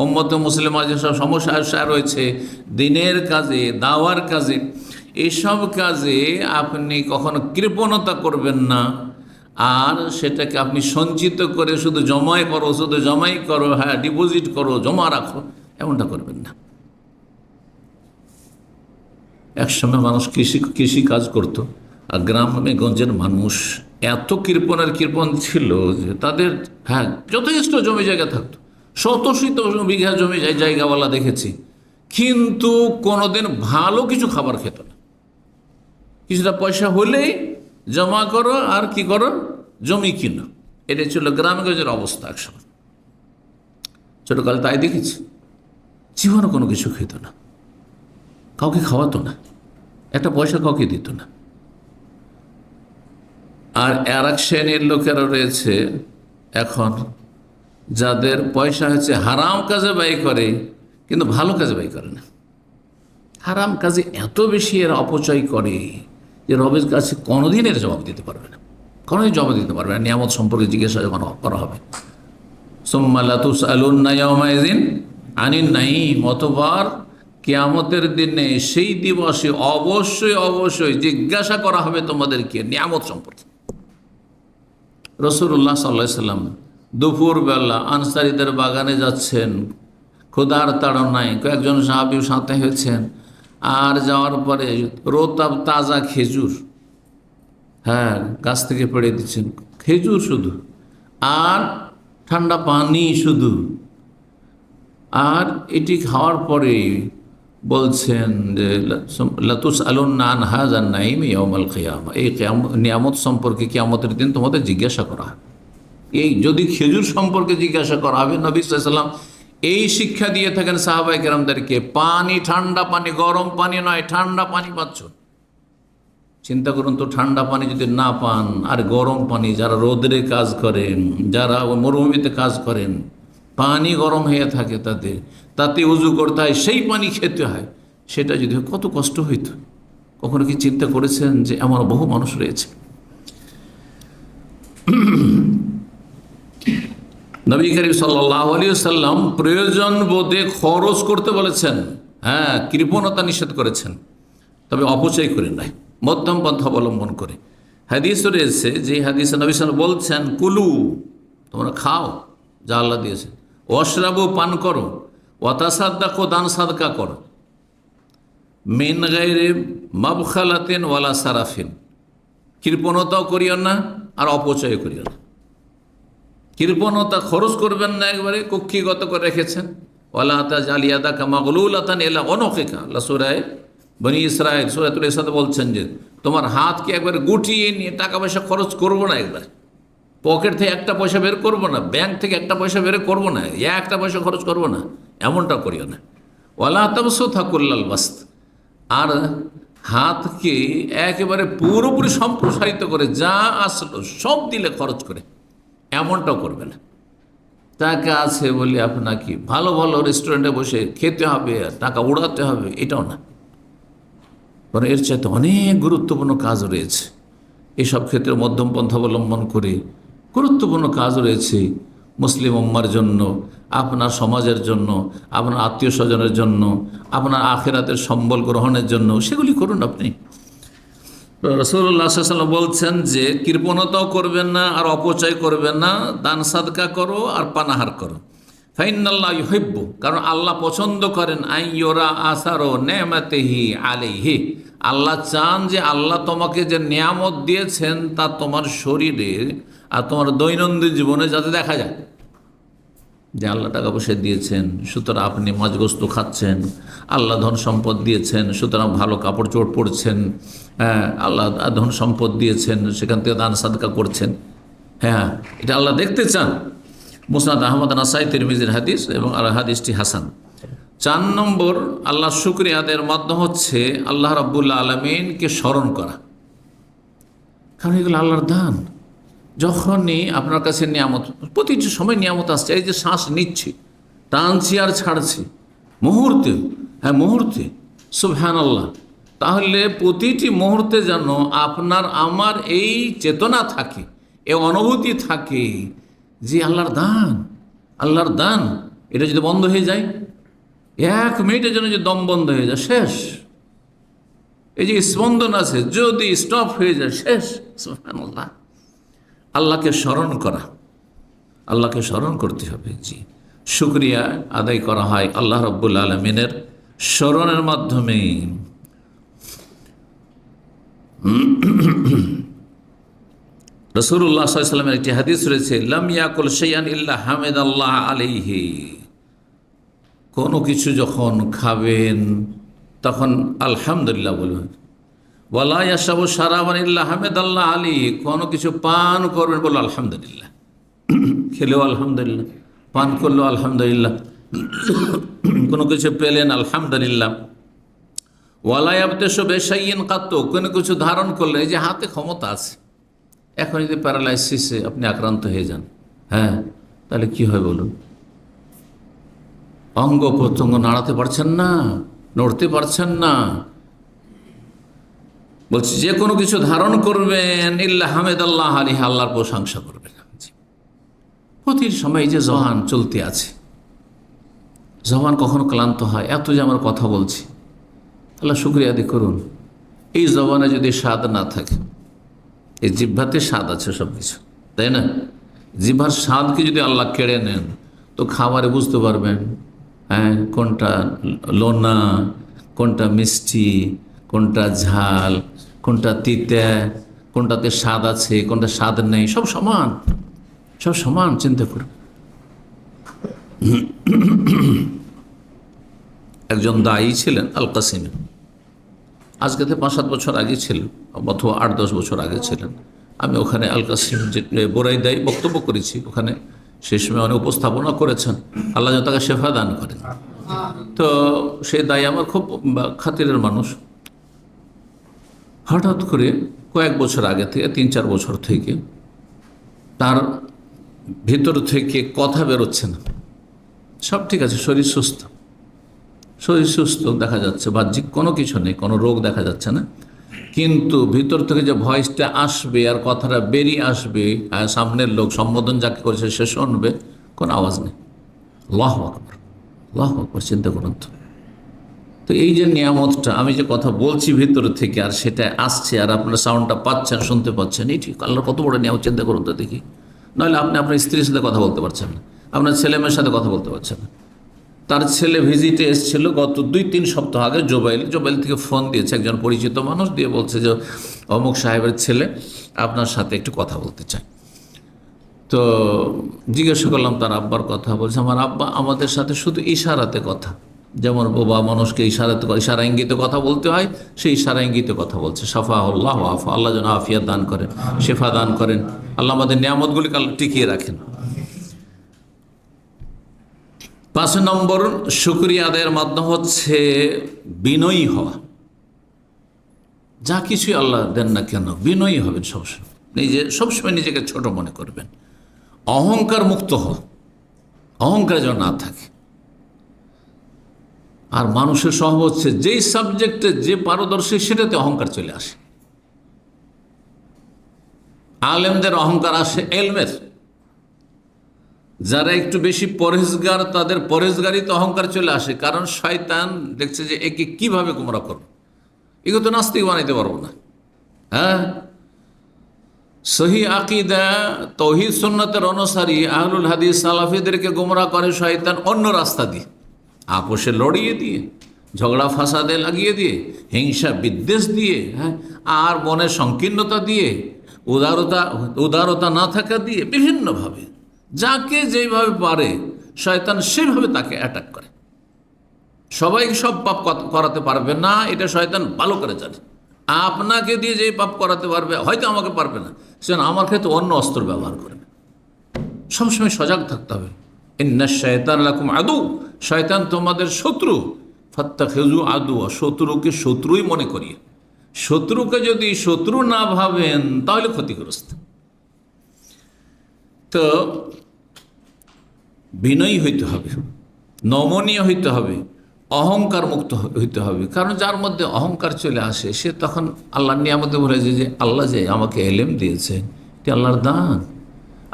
উম্মতে মুসলিমার যেসব সমস্যা রয়েছে, দিনের কাজে, দাওয়ার কাজে, এসব কাজে আপনি কখনো কৃপণতা করবেন না। আর সেটাকে আপনি সঞ্চিত করে শুধু জমাই করো, ডিপোজিট করো, জমা রাখো, এমনটা করবেন না। একসময় মানুষ কৃষি কাজ করতো, আর গ্রামে গঞ্জের মানুষ এত কৃপণ ছিল যে তাদের যথেষ্ট জমি জায়গা থাকতো, শত বিঘা জমি জায়গাওয়ালা দেখেছি, কিন্তু কোনোদিন ভালো কিছু খাবার খেত না। কিছুটা পয়সা হলেই জমা করো আর কি করো, জমি কিনো। এটাই ছিল গ্রামগঞ্জের অবস্থা একসময়। ছোটকালে তাই দেখেছি, জীবনে কোনো কিছু খেত না, কাউকে খাওয়াতো না, একটা পয়সা কাউকে দিত না। আর এক শ্রেণীর লোকেরা রয়েছে এখন, যাদের পয়সা হচ্ছে হারাম কাজে ব্যয় করে, কিন্তু ভালো কাজে ব্যয় করে না। হারাম কাজে এত বেশি এরা অপচয় করে যে রবের কাছে কোনোদিন এর জবাব দিতে পারবে না, কোনোদিন জবাব দিতে পারবে না। নিয়ামত সম্পর্কে জিজ্ঞাসা যখন করা হবে, সুম্মা লা তুসআলুন্না ইয়াওমাইযিন আনিন নাঈম, অতঃপর কিয়ামতের দিনে সেই দিবসে অবশ্যই জিজ্ঞাসা করা হবে তোমাদেরকে নিয়ামত সম্পর্কে। রাসূলুল্লাহ সাল্লাল্লাহু আলাইহি ওয়াসাল্লাম দুপুরবেলা আনসারীদের বাগানে যাচ্ছেন, ক্ষুধার তাড়নায় কয়েকজন সাহাবী সাথে হয়েছেন, আর যাওয়ার পরে রোতাব তাজা খেজুর, হ্যাঁ, গাছ থেকে পেড়ে দিচ্ছেন, খেজুর শুধু, আর ঠান্ডা পানি শুধু। আর এটি খাওয়ার পরে বলছেন যে লাতুস আলুন্না আন হাযা নাঈম ইয়াউমাল কিয়ামা, এই নিয়ামত সম্পর্কে কিয়ামতের দিন তোমাদের জিজ্ঞাসা করা হবে। এই যদি খেজুর সম্পর্কে জিজ্ঞাসা করা হবে, নবী সাল্লাল্লাহু আলাইহি ওয়াসাল্লাম এই শিক্ষা দিয়ে থাকেন সাহাবায়ে কেরামদেরকে, পানি ঠান্ডা পানি, গরম পানি নয়, ঠান্ডা পানি পাচ্ছ। চিন্তা করুন তো, ঠান্ডা পানি যদি না পান, আর গরম পানি, যারা রোদে কাজ করেন, যারা মরুভূমিতে কাজ করেন, পানি গরম হয়ে থাকে, তাতে উজু করতে হয়, সেই পানি খেতে হয়, সেটা যদি কত কষ্ট হইত। কখনো কি চিন্তা করেছেন যে এমন বহু মানুষ রয়েছে? নবী করিম সাল্লাল্লাহু আলাইহি ওয়াসাল্লাম প্রয়োজন বোধে খরচ করতে বলেছেন, হ্যাঁ, কৃপণতা নিষেধ করেছেন, তবে অপচয় করে নাই, মধ্যম পন্থা অবলম্বন করে। হাদিস রয়েছে, যে হাদিসে নবী সাল্লাল্লাহু আলাইহি ওয়াসাল্লাম বলছেন, কুলু, তোমরা খাও যা আল্লাহ দিয়েছে, ওয়াশরাবু, পান করো, ওয়াতাসাদ্দাকু, দান সাদকা করো, মিন গায়রি মাবখালাতিন ওয়ালা সারাফিন, কৃপণতাও করিও না আর অপচয় করিও না। কৃপণতা, খরচ করবেন না, একবারে কক্ষিগত করে রেখেছেন। ওয়ালা তাজআল ইয়াদাকা মাগলুলাতান ইলা উনুকিকা, আল্লাহ সূরা বনী ইসরাঈল সূরাতুল ইসরাতে বলছেন যে তোমার হাতকে একবারে গুটিয়ে নিয়ে টাকা পয়সা খরচ করবো না, একবারে পকেট থেকে একটা পয়সা বের করবো না, ব্যাংক থেকে একটা পয়সা বের করবো না, একটা পয়সা খরচ করবো না, এমনটা করিও না। ওয়ালা তাবসুতা কুল্লাল বাসত, আর হাতকে একেবারে পুরোপুরি সম্প্রসারিত করে যা আসলো সব দিলে খরচ করে, এমনটাও করবে না। টাকা আছে বলে আপনাকে ভালো ভালো রেস্টুরেন্টে বসে খেতে হবে আর টাকা উড়াতে হবে, এটাও না। কারণ এর চাইতে অনেক গুরুত্বপূর্ণ কাজ রয়েছে। এসব ক্ষেত্রে মধ্যম পন্থা অবলম্বন করে গুরুত্বপূর্ণ কাজ রয়েছে মুসলিম উম্মার জন্য, আপনার সমাজের জন্য, আপনার আত্মীয় স্বজনের জন্য, আপনার আখিরাতের সম্বল গ্রহণের জন্য, সেগুলি করুন আপনি। রাসূলুল্লাহ সাল্লাল্লাহু আলাইহি ওয়াসাল্লাম বলছেন যে কৃপণতাও করবেন না আর অপচয় করবেন না, দান সাদকা করো আর পানাহার করো। ফাইনাল্লাহ ইউহিব্বু, কারণ আল্লাহ পছন্দ করেন আইয়ুরা আসারো নেমাতিহি আলাইহি, আল্লাহ চান যে আল্লাহ তোমাকে যে নিয়ামত দিয়েছেন তা তোমার শরীরে আর তোমার দৈনন্দিন জীবনে যাতে দেখা যায়, যে আল্লাহ টাকা পয়সা দিয়েছেন সুতরাং আপনি মাছগোস্ত খাচ্ছেন, আল্লাহ ধন সম্পদ দিয়েছেন সুতরাং ভালো কাপড় চোপড় পরছেন, হ্যাঁ, আল্লাহ ধন সম্পদ দিয়েছেন সেখান থেকে দান সাদকা করছেন, হ্যাঁ, এটা আল্লাহ দেখতে চান। মুসনাদ আহমদ, নাসাই, তিরমিজির হাদিস এবং আর হাদিসটি হাসান। 4 নম্বর আল্লাহ শুকরিয়া আদায়ের মাধ্যম হচ্ছে আল্লাহ রাব্বুল আলামিনকে স্মরণ করা, কারণ এগুলো আল্লাহর দান। যখনই আপনার কাছে নিয়ামত, প্রতিটি সময় নিয়ামত আসছে, এই যে শ্বাস নিচ্ছি, টানছি আর ছাড়ছি, মুহূর্তে, হ্যাঁ মুহূর্তে, সুবহানাল্লাহ, তাহলে প্রতিটি মুহূর্তে যেন আপনার আমার এই চেতনা থাকে, এই অনুভূতি থাকে যে আল্লাহর দান, আল্লাহর দান। এটা যদি বন্ধ হয়ে যায়, 1 মিনিটের জন্য যদি দম বন্ধ হয়ে যায়, শেষ। এই যে স্পন্দন আছে, যদি স্টপ হয়ে যায়, শেষ। সুবহানাল্লাহ, আল্লাহকে স্মরণ করা, আল্লাহকে স্মরণ করতে হবে। জি, শুকরিয়া আদায় করা হয় আল্লাহ রাব্বুল আলামিনের স্মরণের মাধ্যমে। রাসূলুল্লাহ সাল্লাল্লাহু আলাইহি ওয়াসাল্লামের একটি হাদিস রয়েছে, লাম ইয়াকুল শাইআন ইল্লা হামিদাল্লাহ আলাইহি, কোনো কিছু যখন খাবেন তখন আলহামদুলিল্লাহ বলবেন। ওয়ালা ইয়াশরাবু শারাবান ইল্লা হামিদাল্লাহ আলাইহি, কোনো কিছু পান করবেন বলো আলহামদুলিল্লাহ, খেলেও আলহামদুলিল্লাহ, পান করলেও আলহামদুলিল্লাহ, কোনো কিছু পেলেন আলহামদুলিল্লাহ। ওয়ালা ইয়াবতাশু বিশাইইন কাত্তু, কোনো কিছু ধারণ করলে, এই যে হাতে ক্ষমতা আছে, এখন যদি প্যারালাইসিসে আপনি আক্রান্ত হয়ে যান, হ্যাঁ, তাহলে কি হয় বলুন? অঙ্গ প্রত্যঙ্গ নাড়াতে পারছেন না, নড়তে পারছেন না। বলছি যে কোনো কিছু ধারণ করবেন ইল্লা হামিদাল্লাহ আলাইহি, আল্লাহর প্রশংসা করবেন। প্রতির সময় এই যে জবান চলতে আছে, জবান কখনো ক্লান্ত হয়, এত যে আমার কথা বলছি, আল্লাহ শুকরিয়া আদায় করুন। এই জবানে যদি স্বাদ না থাকে, এই জিহ্বাতে স্বাদ আছে সব কিছু, তাই না? জিহ্বার স্বাদকে যদি আল্লাহ কেড়ে নেন তো খাবারে বুঝতে পারবেন, হ্যাঁ, কোনটা লোনা, কোনটা মিষ্টি, কোনটা ঝাল, কোনটা তিতা, কোনটাতে স্বাদ আছে, কোনটা স্বাদ নেই, সব সমান, সব সমান। চিন্তা করুন, একজন দায়ী ছিলেন আল কাসিমি, আজকে থেকে 5-7 বছর আগে ছিলেন, অথবা 8-10 বছর আগে ছিলেন। আমি ওখানে আল কাসিম যে বোরাই দায়ী বক্তব্য করেছি, ওখানে সেই সময় অনেক উপস্থাপনা করেছেন। আল্লাহ যেন তাকে শেফা দান করেন। তো সেই দায়ী আমার খুব খাতিরের মানুষ। হঠাৎ করে কয়েক বছর আগে থেকে, 3-4 বছর থেকে তার ভিতর থেকে কথা বেরোচ্ছে না। সব ঠিক আছে, শরীর সুস্থ, শরীর সুস্থ দেখা যাচ্ছে, বাহ্যিক কোনো কিছু নেই, কোনো রোগ দেখা যাচ্ছে না, কিন্তু ভিতর থেকে যে ভয়েসটা আসবে আর কথাটা বেরিয়ে আসবে, সামনের লোক সম্বোধন যাকে করেছে সে শুনবে, কোনো আওয়াজ নেই। আল্লাহু আকবার, আল্লাহু আকবার, চিন্তা করুন তো। তো এই যে নিয়ামতটা, আমি যে কথা বলছি ভিতর থেকে আর সেটা আসছে আর আপনারা সাউন্ডটা পাচ্ছেন, শুনতে পাচ্ছেন, এই ঠিক আল্লাহর কত বড় নিয়ামত, চিন্তা করুন তো দেখি। নইলে আপনি আপনার স্ত্রীর সাথে কথা বলতে পারছেন না, আপনার ছেলেমেয়ের সাথে কথা বলতে পারছেন না। তার ছেলে ভিজিটে এসেছিল গত 2-3 সপ্তাহ আগে। জোবাইল থেকে ফোন দিয়েছে একজন পরিচিত মানুষ, দিয়ে বলছে যে অমুক সাহেবের ছেলে আপনার সাথে একটু কথা বলতে চায়। তো জিজ্ঞাসা করলাম তার আব্বার কথা। বলছে আমার আব্বা আমাদের সাথে শুধু ইশারাতে কথা, যেমন বাবা মানুষকে ইশারা ইঙ্গিতে কথা বলতে হয়, সেই ইশারা ইঙ্গিতে কথা বলছে। সাফা আল্লাহ আফা, আল্লাহ যেন আফিয়া দান করেন, শেফা দান করেন, আল্লাহ আমাদের নিয়ামতগুলিকে আল্লাহ টিকিয়ে রাখেন। 5 নম্বর শুকরিয়া আদায়ের মাধ্যম হচ্ছে বিনয়ী হওয়া। যা কিছুই আল্লাহ দেন না কেন বিনয়ী হবেন সবসময়, সবসময় নিজেকে ছোট মনে করবেন। অহংকার মুক্ত হওয়া, অহংকার যেন না থাকে। আর মানুষের স্বভাব হচ্ছে যেই সাবজেক্টে যে পারদর্শী সেটাতে অহংকার চলে আসে। আলেমদের অহংকার আসে এলমের, যারা একটু বেশি পরহেজগার তাদের পরহেজগারিতে অহংকার চলে আসে, কারণ শয়তান দেখছে যে একে কিভাবে গোমরা করবে, এগুলো তো নাস্তিক বানাইতে পারবো না। হ্যাঁ, সহি আকিদা তৌহিদ সুন্নতের অনুসারী আহলুল হাদিস সালাফিদেরকে গোমরা করে শয়তান অন্য রাস্তা দিয়ে, আপোষে লড়িয়ে দিয়ে, ঝগড়া ফাসাদে লাগিয়ে দিয়ে, হিংসা বিদ্বেষ দিয়ে, হ্যাঁ, আর মনের সংকীর্ণতা দিয়ে, উদারতা না থাকা দিয়ে, বিভিন্নভাবে যাকে যেইভাবে পারে শয়তান সেভাবে তাকে অ্যাটাক করে। সবাই সব পাপ করাতে পারবে না, এটা শয়তান ভালো করে জানে। আপনাকে দিয়ে যে পাপ করাতে পারবে, হয়তো আমাকে পারবে না, সেজন্য আমার ক্ষেত্রে অন্য অস্ত্র ব্যবহার করবে। সবসময় সজাগ থাকতে হবে। ইন্না শায়তান লাকুম আদু, শয়তান তোমাদের শত্রু, ফাত্তাখিযু আদুয়া, শত্রুকে শত্রুই মনে করিয়ে। শত্রুকে যদি শত্রু না ভাবেন তাহলে ক্ষতিগ্রস্ত। তো বিনয়ী হইতে হবে, নমনীয় হইতে হবে, অহংকার মুক্ত হইতে হবে। কারণ যার মধ্যে অহংকার চলে আসে সে তখন আল্লাহর নিয়ামতে বলে যে আল্লাহ যে আমাকে এলেম দিয়েছেন এটি আল্লাহর দান,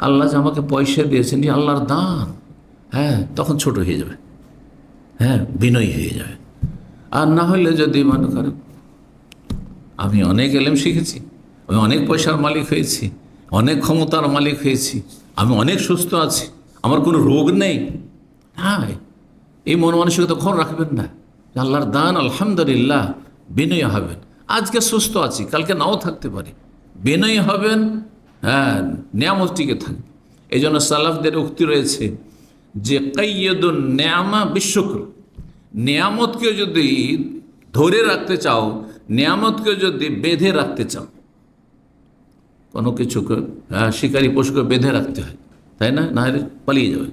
আল্লাহ যে আমাকে পয়সা দিয়েছেন এটি আল্লাহর দান, হ্যাঁ, তখন ছোট হয়ে যাবে, হ্যাঁ, বিনয়ী হয়ে যাবে। আর না হলে যদি মনে করেন আমি অনেক এলেম শিখেছি, আমি অনেক পয়সার মালিক হয়েছি, অনেক ক্ষমতার মালিক হয়েছি, আমি অনেক সুস্থ আছি, আমার কোনো রোগ নেই, হ্যাঁ, এই মন মানসিকতা কখন রাখবেন না। আল্লাহর দান, আলহামদুলিল্লাহ, বিনয়ী হবেন। আজকে সুস্থ আছি, কালকে নাও থাকতে পারি, বিনয়ী হবেন, হ্যাঁ, নিয়ামত টিকে থাকবে। এই জন্য সালাফদের উক্তি রয়েছে যে কাইয়্যিদুন নিয়ামা বিশুকর, নিয়ামতকে যদি ধরে রাখতে চাও, নিয়ামতকে যদি বেঁধে রাখতে চাও, কোনো কিছুকে শিকারী পশুকে বেঁধে রাখতে হয়, তাই না, না হলে পালিয়ে যাবে।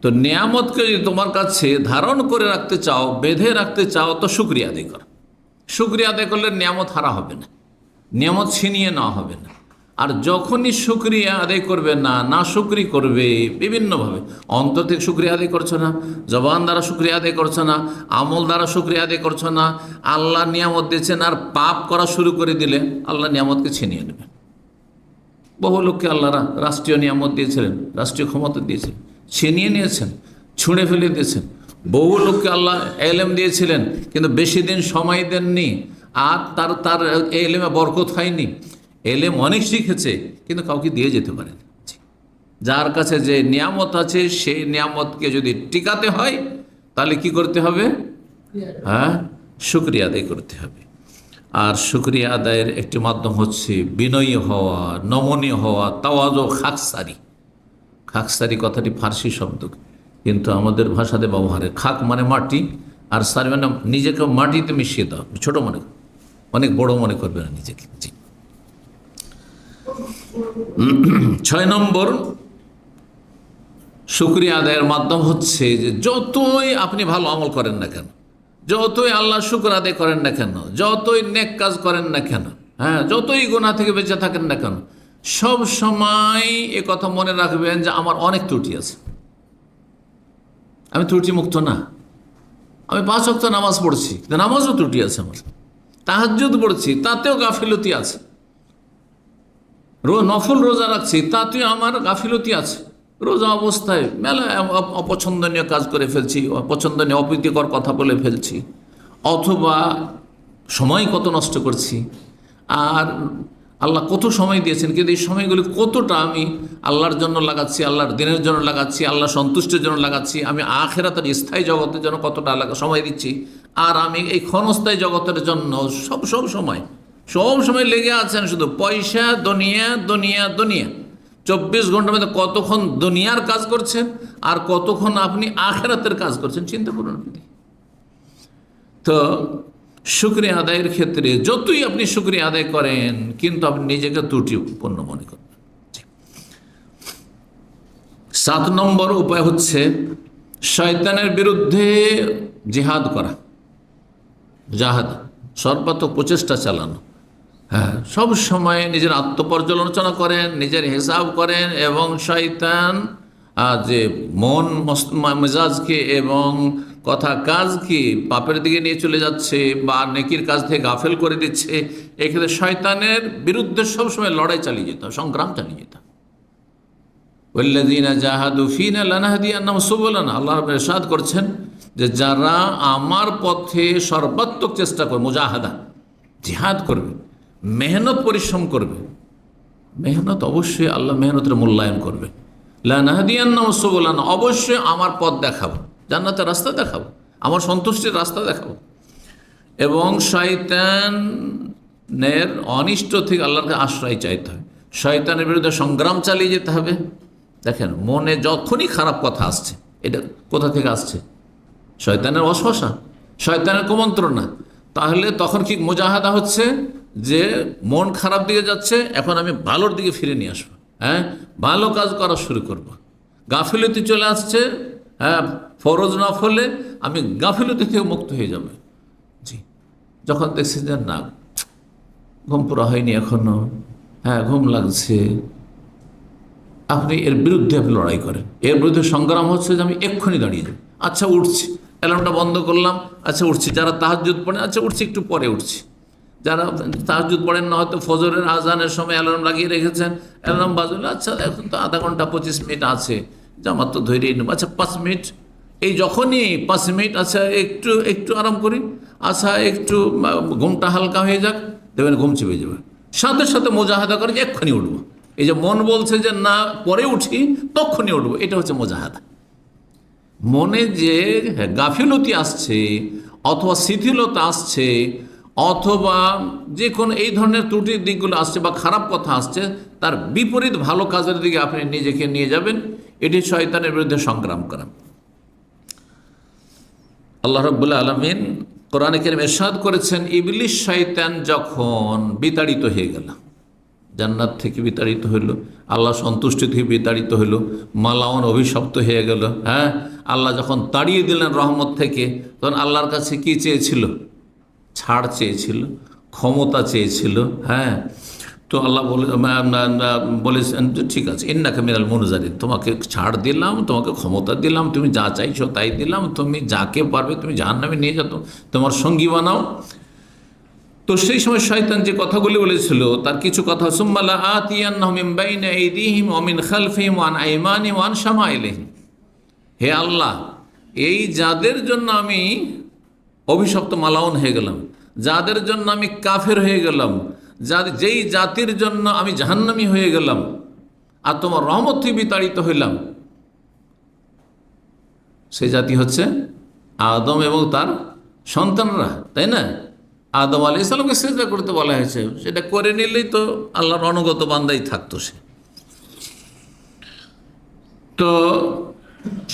তো নিয়ামতকে যদি তোমার কাছে ধারণ করে রাখতে চাও, বেঁধে রাখতে চাও, তো শুকরিয়া আদায় করো। শুকরিয়া আদায় করলে নিয়ামত হারা হবে না, নিয়ামত ছিনিয়ে নেওয়া হবে না। আর যখনই শুকরিয়া আদায় করবে না, না শুকরি করবে বিভিন্নভাবে, অন্তর থেকে শুকরিয়া আদায় করছো না, জবান দ্বারা শুকরিয়া আদায় করছো না, আমল দ্বারা শুকরিয়া আদায় করছো না, আল্লাহ নিয়ামত দিয়েছেন আর পাপ করা শুরু করে দিলে আল্লাহ নিয়ামতকে ছিনিয়ে নেবে। বহু লোককে আল্লাহ রাষ্ট্রীয় নিয়ামত দিয়েছিলেন, রাষ্ট্রীয় ক্ষমতা দিয়েছিলেন, ছিনিয়ে নিয়েছেন, ছুঁড়ে ফেলে দিয়েছেন। বহু লোককে আল্লাহ এলেম দিয়েছিলেন কিন্তু বেশি দিন সময় দেননি, আর তার এলেমে বরকত হয়নি। এলেম অনেক শিখেছে কিন্তু কাউকে দিয়ে যেতে পারেনি। যার কাছে যে নিয়ামত আছে সেই নিয়ামতকে যদি টিকাতে হয় তাহলে কি করতে হবে? হ্যাঁ, শুকরিয়া আদায় করতে হবে। আর শুকরিয়া আদায়ের একটি মাধ্যম হচ্ছে বিনয়ী হওয়া, নমনীয় হওয়া, তাওয়াজু, খাকসারি। খাকসারি কথাটি ফার্সি শব্দ, কিন্তু আমাদের ভাষাতে ব্যবহারে খাক মানে মাটি, আর সারি মানে নিজেকে মাটিতে মিশিয়ে দাও, ছোট মনে, অনেক বড় মনে করবে না নিজেকে। জি। 6 নম্বর শুকরিয়া আদায়ের মাধ্যম হচ্ছে যে যতই আপনি ভালো আমল করেন না কেন, যতই আল্লাহ শুকর আদায় করেন না কেন, যতই নেক কাজ করেন না কেন, হ্যাঁ, যতই গুনাহ থেকে বেঁচে থাকেন না কেন, সব সময় এ কথা মনে রাখবেন যে আমার অনেক ত্রুটি আছে, আমি ত্রুটি মুক্ত না। আমি 5 ওয়াক্ত নামাজ পড়ছি, নামাজও ত্রুটি আছে আমার। তাহাজ্জুদ পড়ছি, তাতেও গাফিলতি আছে। নফল রোজা রাখছি, তাতেও আমার গাফিলতি আছে। রোজা অবস্থায় মেলা অপছন্দনীয় কাজ করে ফেলছি, অপছন্দনীয় অপ্রীতিকর কথা বলে ফেলছি, অথবা সময় কত নষ্ট করছি। আর আল্লাহ কত সময় দিয়েছেন, কিন্তু এই সময়গুলি কতটা আমি আল্লাহর জন্য লাগাচ্ছি, আল্লাহর দিনের জন্য লাগাচ্ছি, আল্লাহ সন্তুষ্টির জন্য লাগাচ্ছি, আমি আখিরাতের স্থায়ী জগতের জন্য কতটা সময় দিচ্ছি, আর আমি এই ক্ষণস্থায়ী জগতের জন্য সব সময় লেগে আছেন শুধু পয়সা, দুনিয়া দুনিয়া দুনিয়া। 24 ঘন্টার মধ্যে কতক্ষণ দুনিয়ার কাজ করছেন আর কতক্ষণ আপনি আখিরাতের কাজ করছেন, চিন্তা করুন আপনি। তো শুকরিয়া আদায়ের ক্ষেত্রে যতই আপনি শুকরিয়া আদায় করেন, কিন্তু আপনি নিজেকে ত্রুটিপূর্ণ মনে করবেন। 7 নম্বর উপায় হচ্ছে শয়তানের বিরুদ্ধে জিহাদ করা, জাহাদ, সর্বাত্মক প্রচেষ্টা চালানো। হ্যাঁ, সব সময় নিজের আত্মপর্যালোচনা করেন, নিজের হিসাব করেন, এবং শয়তান যে মন মেজাজকে এবং কথা কাজকে পাপের দিকে নিয়ে চলে যাচ্ছে বা নেকির কাজ থেকে গাফেল করে দিচ্ছে, এক্ষেত্রে শয়তানের বিরুদ্ধে সবসময় লড়াই চালিয়ে যেতে হবে, সংগ্রাম চালিয়ে যেতে হবে। ওয়াল্লাযীনা জাহাদু ফীনা লানাহদিয়ান্নাহুম সুবুলানা, আল্লাহ রাব্বুল ইরশাদ করছেন যে যারা আমার পথে সর্বাত্মক চেষ্টা করবে, মুজাহাদা, জিহাদ করবে, মেহনত পরিশ্রম করবে, মেহনত অবশ্যই আল্লাহ মেহনতের মূল্যায়ন করবে। লানাহদিয়ান্নাহুম সুবুলানা, অবশ্যই আমার পথ দেখাবো, জান্নাতের রাস্তা দেখাবো, আমার সন্তুষ্টির রাস্তা দেখাবো। এবং শয়তানের অনিষ্ট থেকে আল্লাহকে আশ্রয় চাইতে হবে, শয়তানের বিরুদ্ধে সংগ্রাম চালিয়ে যেতে হবে। দেখেন, মনে যখনই খারাপ কথা আসছে, এটা কোথা থেকে আসছে? শয়তানের ওয়াসওয়াসা, শয়তানের কুমন্ত্রণা। তাহলে তখন কি মুজাহাদা হচ্ছে যে মন খারাপ দিকে যাচ্ছে, এখন আমি ভালোর দিকে ফিরে নিয়ে আসবো, হ্যাঁ, ভালো কাজ করা শুরু করব। গাফিলতি চলে আসছে, হ্যাঁ, ফরজ নফলে আমি গাফিলতি থেকে মুক্ত হয়ে যাবে। জি, যখন দেখছেন যে না, ঘুম পুরা হয়নি এখনো, হ্যাঁ, ঘুম লাগছে, আপনি এর বিরুদ্ধে আপনি লড়াই করেন। এর বিরুদ্ধে সংগ্রাম হচ্ছে যে আমি এক্ষুনি দাঁড়িয়ে যাই, আচ্ছা উঠছি, অ্যালার্মটা বন্ধ করলাম, আচ্ছা উঠছি। যারা তাহাজ্জুদ পড়েন, আচ্ছা উঠছি, একটু পরে উঠছি। যারা তাহাজ্জুদ পড়েন না, হয়তো ফজরের আজানের সময় অ্যালার্ম লাগিয়ে রেখেছেন, অ্যালার্ম বাজলো, আচ্ছা এখন তো আধা ঘন্টা 25 মিনিট আছে, জামাত তো ধরেই নেব, আচ্ছা 5 মিনিট, এই যখনই 5 মিনিট, আচ্ছা একটু আরাম করি, আচ্ছা একটু ঘুমটা হালকা হয়ে যাক, দেখবেন ঘুম চেপে যাবে। সাথে সাথে মুজাহাদা করে যে এক্ষুনি উঠবো। এই যে মন বলছে যে না পরে উঠি, তখনই উঠবো, এটা হচ্ছে মুজাহাদা। মনে যে গাফিলতি আসছে অথবা শিথিলতা আসছে অথবা যে কোনো এই ধরনের ত্রুটির দিকগুলো আসছে বা খারাপ কথা আসছে, তার বিপরীত ভালো কাজের দিকে আপনি নিজেকে নিয়ে যাবেন, এটি শয়তানের বিরুদ্ধে সংগ্রাম করা। আল্লাহ রাব্বুল আলামিন কোরআনে কারীমে ইরশাদ করেছেন, ইবলিস শয়তান যখন বিতাড়িত হয়ে গেল, জান্নাত থেকে বিতাড়িত হইল, আল্লাহ সন্তুষ্টি থেকে বিতাড়িত হইল, মালাউন অভিশপ্ত হয়ে গেল। হ্যাঁ, আল্লাহ যখন তাড়িয়ে দিলেন রহমত থেকে, তখন আল্লাহর কাছে কি চেয়েছিল? ছাড় চেয়েছিল, ক্ষমতা চেয়েছিল। হ্যাঁ, তো আল্লাহ বলেছেন ঠিক আছে, ইন্নাকা মিনাল মুনজারিন, তোমাকে ছাড় দিলাম, তোমাকে ক্ষমতা দিলাম, তুমি যা চাইছো তাই দিলাম, তুমি যাকে পারবে তুমি জাহান্নামে নিয়ে যাও, তোমার সঙ্গী বানাও। তো সেই সময় শয়তান যে কথাগুলি বলেছিল তার কিছু কথা, সুম্মা লাআতিয়ান্নাহুম মিন বাইনি আইদিহিম ওয়া মিন খালফিহিম ওয়া আন আইমানিহিম ওয়া আন শামাইলিহিম, হে আল্লাহ, এই যাদের জন্য আমি অভিশপ্ত মালাউন হয়ে গেলাম, যাদের জন্য আমি কাফের হয়ে গেলাম, যেই জাতির জন্য আমি জাহান্নামী হয়ে গেলাম, আর তোমার রহমত থেকে বিতাড়িত হইলাম, সে জাতি হচ্ছে আদম এবং তার সন্তানরা, তাই না? আদম আলাইহিস সালামকে সিজদা করতে বলা হয়েছে, সেটা করে নিলেই তো আল্লাহর অনুগত বান্দাই থাকতো সে। তো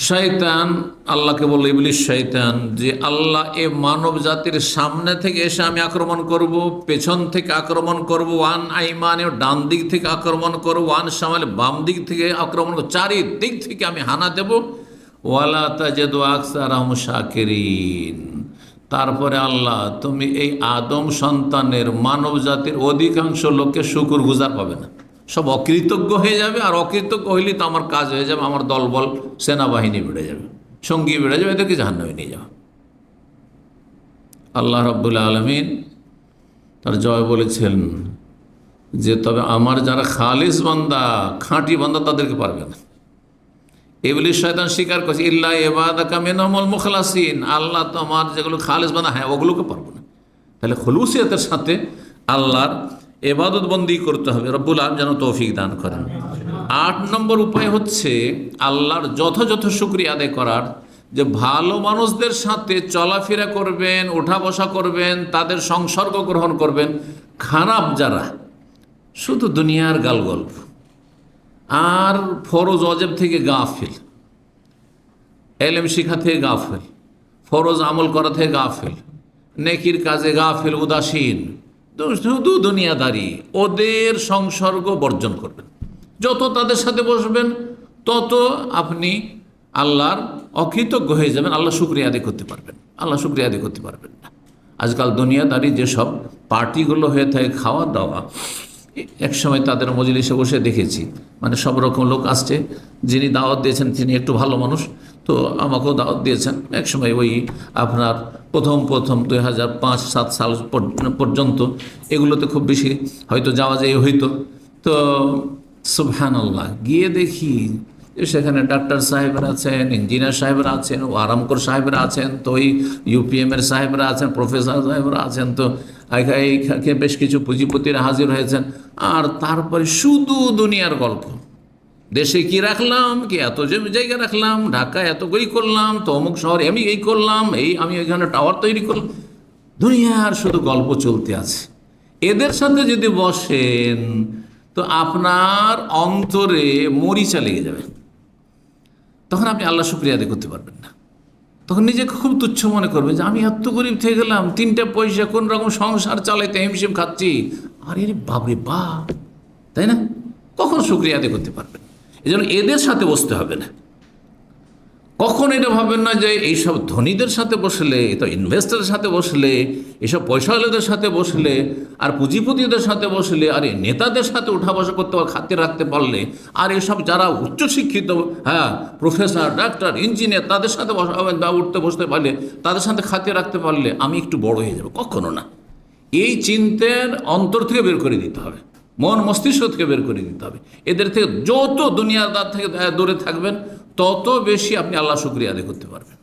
শয়তান আল্লাহকে বলল, ইবলিস শয়তান, যে আল্লাহ এ মানব জাতির সামনে থেকে এসে আমি আক্রমণ করব, পেছন থেকে আক্রমণ করব, ওয়ান আইমানে ডান দিক থেকে আক্রমণ করব, ওয়ান শামালে বাম দিক থেকে আক্রমণ করব, চারিদিক থেকে আমি হানা দেব। ওয়ালা তাজিদু আকসারাহুম শাকিরিন। তারপরে আল্লাহ, তুমি এই আদম সন্তানের মানব জাতির অধিকাংশ লোককে শুকর গুজার পাবে না, সব অকৃতজ্ঞ হয়ে যাবে। আর অকৃতজ্ঞ হইলেই তো আমার কাজ হয়ে যাবে, আমার দলবল সেনাবাহিনী বেড়ে যাবে, সঙ্গী বেড়ে যাবে, এদেরকে জাহান্নামে নিয়ে যাওয়া। আল্লাহ রাব্বুল আলামিন তার জয় বলেছেন যে তবে আমার যারা খালিস বান্দা, খাঁটি বান্দা, তাদেরকে পারবে না। ইবলিস শয়তান স্বীকার করছে, ইল্লা ইবাদাকা মিনহুমুল মুখলাসিন, আল্লাহ তোমার যেগুলো খালিস বান্দা, হ্যাঁ ওগুলোকে পারবো না। তাহলে খুলুসিয়তের সাথে আল্লাহর ইবাদত বন্দি করতে হবে। রব্বুল আলামিন যেন তৌফিক দান করেন। 8 নম্বর উপায় হচ্ছে আল্লাহর যথাযথ শুকরিয়া আদায় করার, যে ভালো মানুষদের সাথে চলাফেরা করবেন, ওঠা বসা করবেন, তাদের সংসর্গ গ্রহণ করবেন। খারাপ যারা শুধু দুনিয়ার গালগল্প আর ফরজ অজেব থেকে গাফিল, এলেম শিক্ষা থেকে গাফিল, ফরজ আমল করা থেকে গাফিল, নেকির কাজে গাফিল, উদাসীন, শুধু দুনিয়াদারি, ওদের সংসর্গ বর্জন করবেন। যত তাদের সাথে বসবেন তত আপনি আল্লাহর অকৃতজ্ঞ হয়ে যাবেন, আল্লাহ শুকরিয়া আদায় করতে পারবেন, আল্লাহ শুকরিয়া আদায় করতে পারবেন না। আজকাল দুনিয়াদারি যেসব পার্টিগুলো হয়ে থাকে, খাওয়া দাওয়া, এক সময় তাদের মজলিসে বসে দেখেছি, মানে সব রকম লোক আসছে, যিনি দাওয়াত দিয়েছেন তিনি একটু ভালো মানুষ, তো আমাকেও দাওয়াত দিয়েছেন। এক সময় ওই আপনার প্রথম 2005-7 সাল পর্যন্ত এগুলোতে খুব বেশি হয়তো যাওয়া যায় হইতো। তো সুবহানাল্লাহ, গিয়ে দেখি সেখানে ডাক্তার সাহেবরা আছেন, ইঞ্জিনিয়ার সাহেবরা আছেন, আরামকর সাহেবরা আছেন, তো ওই ইউপিএমের সাহেবরা আছেন, প্রফেসর সাহেবরা আছেন, তো এইখানে বেশ কিছু পুঁজিপতিরা হাজির হয়েছেন। আর তারপরে শুধু দুনিয়ার গল্প, দেশে কি রাখলাম, কি এত জায়গা রাখলাম, ঢাকা এত কই করলাম, তো অমুক শহরে আমি এই করলাম, এই আমি ওইখানে টাওয়ার তৈরি করলাম, দুনিয়ার শুধু গল্প চলতে আছে। এদের সাথে যদি বসেন তো আপনার অন্তরে মরিচা লেগে যাবে, তখন আপনি আল্লাহ শুকরিয়া আদায় করতে পারবেন না। তখন নিজেকে খুব তুচ্ছ মনে করবে যে আমি এত গরিব থেকে গেলাম, 3টা পয়সা কোন রকম সংসার চালাইতে হিমশিম খাচ্ছি, আরে বাপরে বাপ, তাই না? কখন শুকরিয়া আদায় করতে পারবেন? এই জন্য এদের সাথে বসতে হবে না। কখন এটা ভাববেন না যে এইসব ধনীদের সাথে বসলে, তো ইনভেস্টারের সাথে বসলে, এইসব পয়সাওয়ালাদের সাথে বসলে, আর পুঁজিপতিদের সাথে বসলে, আর এই নেতাদের সাথে উঠা বসা করতে খাতির রাখতে পারলে, আর এসব যারা উচ্চশিক্ষিত, হ্যাঁ প্রফেসর, ডাক্তার, ইঞ্জিনিয়ার, তাদের সাথে উঠতে বসতে পারলে, তাদের সাথে খাতির রাখতে পারলে আমি একটু বড় হয়ে যাব, কখনো না। এই চিন্তার অন্তর থেকে বের করে দিতে হবে, মন মস্তিষ্ক থেকে বের করে দিতে হবে। এদের থেকে যত দুনিয়াদার থেকে দূরে থাকবেন তত বেশি আপনি আল্লাহ শুকরিয়া আদায় করতে পারবেন।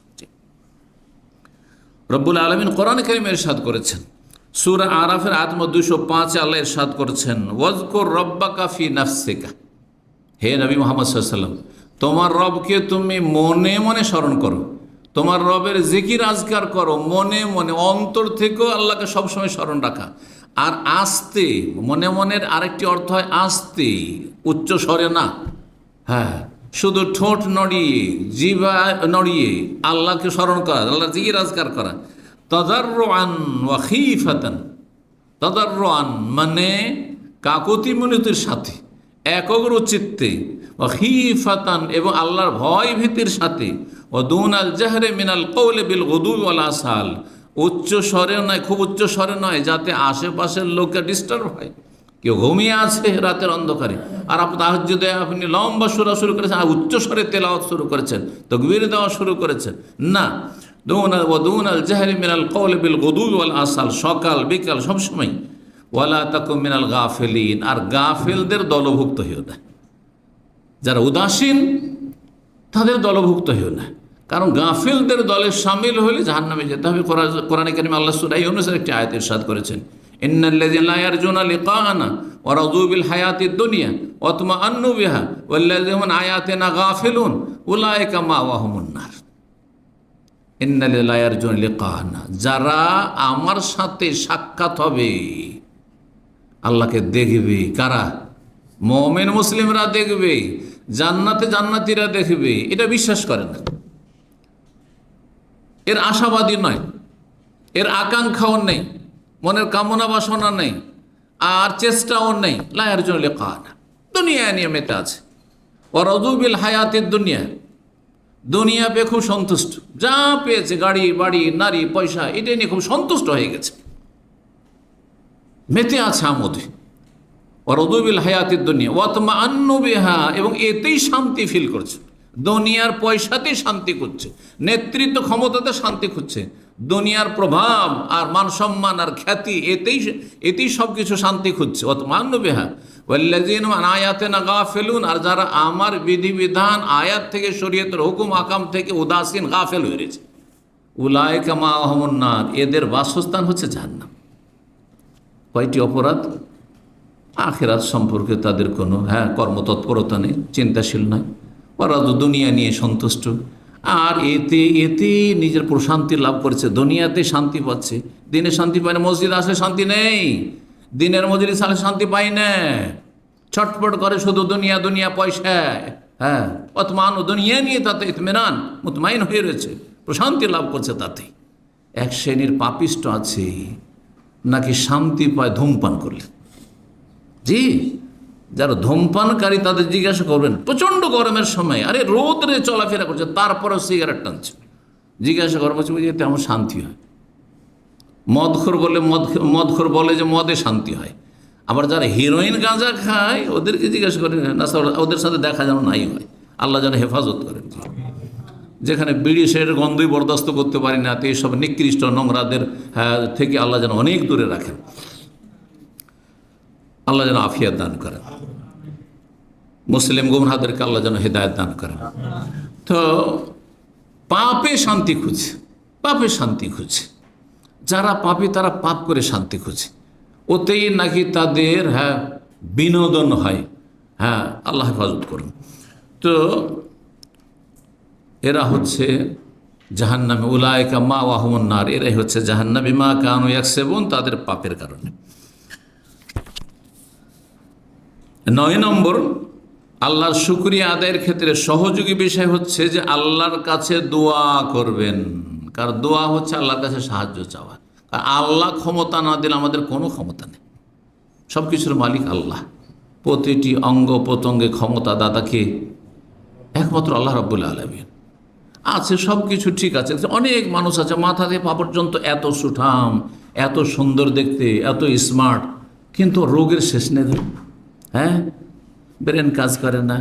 রব্বুল আলামিন কোরআন কারীমে ইরশাদ করেছেন, সূরা আরাফের আয়াত 205 আল্লাহ ইরশাদ করেছেন, ওয়াজকুর রব্বাকা ফি নাফসিকা, হে নবী মুহাম্মদ সাল্লাল্লাহু আলাইহি ওয়াসাল্লাম, তোমার রবকে তুমি মনে মনে স্মরণ করো, তোমার রবের জিকির আজকার করো, মনে মনে, অন্তর থেকেও আল্লাহকে সবসময় স্মরণ রাখা। আর আস্তে, মনে মনের আরেকটি অর্থ হয় আস্তে, উচ্চ স্বরে না, হ্যাঁ শুধু ঠোঁট নড়িয়ে, জিহ্বা নড়িয়ে আল্লাহকে স্মরণ করা, আল্লাহ জিকির আজকার করা। তাদাররুআন ওয়া খীফাতান, তাদাররুআন মানে কাকুতি মিনতির সাথে, একগ্র চিত্তে, ওয়া খীফাতান এবং আল্লাহর ভয় ভীতির সাথে, ওয়া দুনাল জাহরি মিনাল কওলি বিল গুদুবি ওয়াল আসাল, উচ্চ স্বরে নয়, খুব উচ্চ স্বরে নয়, যাতে আশেপাশের লোককে ডিস্টার্ব হয়। কেউ ঘুমিয়ে আছে রাতের অন্ধকারে, আর আপনি তাহাজ্জুদে আপনি লম্বা সুরা শুরু করেছেন, আর উচ্চ স্বরে তেলাওয়াত শুরু করেছেন, তাকবীর দেওয়া শুরু করেছেন, না। দুনাল জাহরি মিনাল কওলি বিল গুদুবি ওয়াল আসাল, সকাল বিকাল সবসময়। ওয়ালা তাকুম মিনাল গাফিলিন, আর গাফিলদের দলভুক্ত হইও না, যারা উদাসীন তাদের দলভুক্ত হইও না, কারণ গাফিলদের দলে সামিল হলে জাহান্নামে যেতে হবে। কোরআনে কারীমে আল্লাহ সূরা ইউনূসের একটি আয়াত ইরশাদ করেছেন, ইন্নাল্লাযীনা লা ইয়ারজুনা লিকাআনা ওয়া রাযু বিল হায়াতিদ দুনিয়া ওয়া তামান্নু বিহা ওয়াল্লাযীনা আন আয়াতিনা গাফিলুন উলাইকা মাওয়াহুমুন নার। ইন্নাল্লাযীনা লা ইয়ারজুনা লিকাআনা, যারা আমার সাথে সাক্ষাৎ হবে, আল্লাহকে দেখবে। কারা? মুমিন মুসলিমরা দেখবে, জান্নাতে জান্নাতীরা দেখবে। এটা বিশ্বাস করে না, এর আশাবাদী নয়, এর আকাঙ্ক্ষাও নেই, মনের কামনা বাসনা নেই, আর চেষ্টাও নেই। লা ইয়ারজুনা লিকাআনা, দুনিয়া নিয়ে মেতে আছে। ওয়া রাযু বিল হায়াতিদ দুনিয়া, দুনিয়া পেয়ে খুব সন্তুষ্ট, যা পেয়েছে গাড়ি বাড়ি নারী পয়সা এটা নিয়ে খুব সন্তুষ্ট হয়ে গেছে, মেতে আছে আমোদে। ওয়া রাযু বিল হায়াতিদ দুনিয়া ওয়া তামান্নু বিহা, এবং এতেই শান্তি ফিল করছে, দুনিয়ার পয়সাতেই শান্তি খুঁজছে, নেতৃত্ব ক্ষমতাতে শান্তি খুঁজছে, দুনিয়ার প্রভাব আর মান সম্মান আর খ্যাতি এতেই সব কিছু শান্তি খুঁজছে। ওয়া তামান্নু বিহা ওয়াল্লাযীনা আন আয়াতিনা গাফিলুন, আর যারা আমার বিধিবিধান আয়াত থেকে শরীয়তের হুকুম আকাম থেকে উদাসীন গাফেল হয়ে রয়েছে, উলাইকা মাওয়াহুমুন নার, এদের বাসস্থান হচ্ছে জাহান্নাম। কয়টি অপরাধ? আখিরাত সম্পর্কে তাদের কোনো কর্মতৎপরতা নেই, চিন্তাশীল নয়, ওরা তো দুনিয়া নিয়ে সন্তুষ্ট, আর এতে নিজের প্রশান্তি লাভ করছে, দুনিয়াতে শান্তি পাচ্ছে, দিনে শান্তি পায় না। মসজিদ আসলে শান্তি নেই, দিনের মজলিস আসলে শান্তি পাই না, ছটফট করে শুধু দুনিয়া দুনিয়া পয়সায়। অতমানও দুনিয়া নিয়ে তাতে ইতমিনান মুতমাইন হয়ে রয়েছে, প্রশান্তি লাভ করছে। তাতে এক শ্রেণীর পাপিষ্ট আছে নাকি শান্তি পায় ধূমপান করলে। জি, যারা ধূমপানকারী তাদের জিজ্ঞাসা করবেন, প্রচণ্ড গরমের সময়, আরে রোদরে চলাফেরা করছে, তারপরেও সিগারেট টানছে, জিজ্ঞাসা করবো যে তেমন শান্তি হয়। মদখোর বলে যে মদে শান্তি হয়। আবার যারা হিরোইন গাঁজা খায় ওদেরকে জিজ্ঞাসা করেন না, ওদের সাথে দেখা যেন নাই হয়, আল্লাহ যেন হেফাজত করেন। যেখানে বিড়ি সিগারেটের গন্ধই বরদাস্ত করতে পারি না, তো এইসব নিকৃষ্ট নোংরাদের থেকে আল্লাহ যেন অনেক দূরে রাখেন, আল্লাহ যেন আফিয়াত দান করেন, মুসলিম গুমরাহদেরকে আল্লাহ যেন হেদায়েত দান করেন। তো পাপে শান্তি খুঁজছে, পাপে শান্তি খুঁজছে, যারা পাপী তারা পাপ করে শান্তি খুঁজে, ওতেই নাকি তাদের বিনোদন হয়। আল্লাহ হেফাজত করুন। তো এরা হচ্ছে জাহান্নামে, উলাইকা মাওয়াহুমুন নার, এরাই হচ্ছে জাহান্নামী বিমা কানু ইয়াকসিবুন, তাদের পাপের কারণে। 9 নম্বর, আল্লাহর শুকরিয়া আদায়ের ক্ষেত্রে সহযোগী বিষয় হচ্ছে যে আল্লাহর কাছে দোয়া করবেন। কারণ দোয়া হচ্ছে আল্লাহর কাছে সাহায্য চাওয়া। আর আল্লাহ ক্ষমতা না দিলে আমাদের কোনো ক্ষমতা নেই, সব কিছুর মালিক আল্লাহ। প্রতিটি অঙ্গ প্রত্যঙ্গে ক্ষমতা দাতাকে একমাত্র আল্লাহ রাব্বুল আলামিন। আছে সব কিছু ঠিক আছে, অনেক মানুষ আছে মাথা থেকে পা পর্যন্ত এত সুঠাম, এত সুন্দর দেখতে, এত স্মার্ট, কিন্তু রোগের শেষ নেই। ব্রেন কাজ করে না,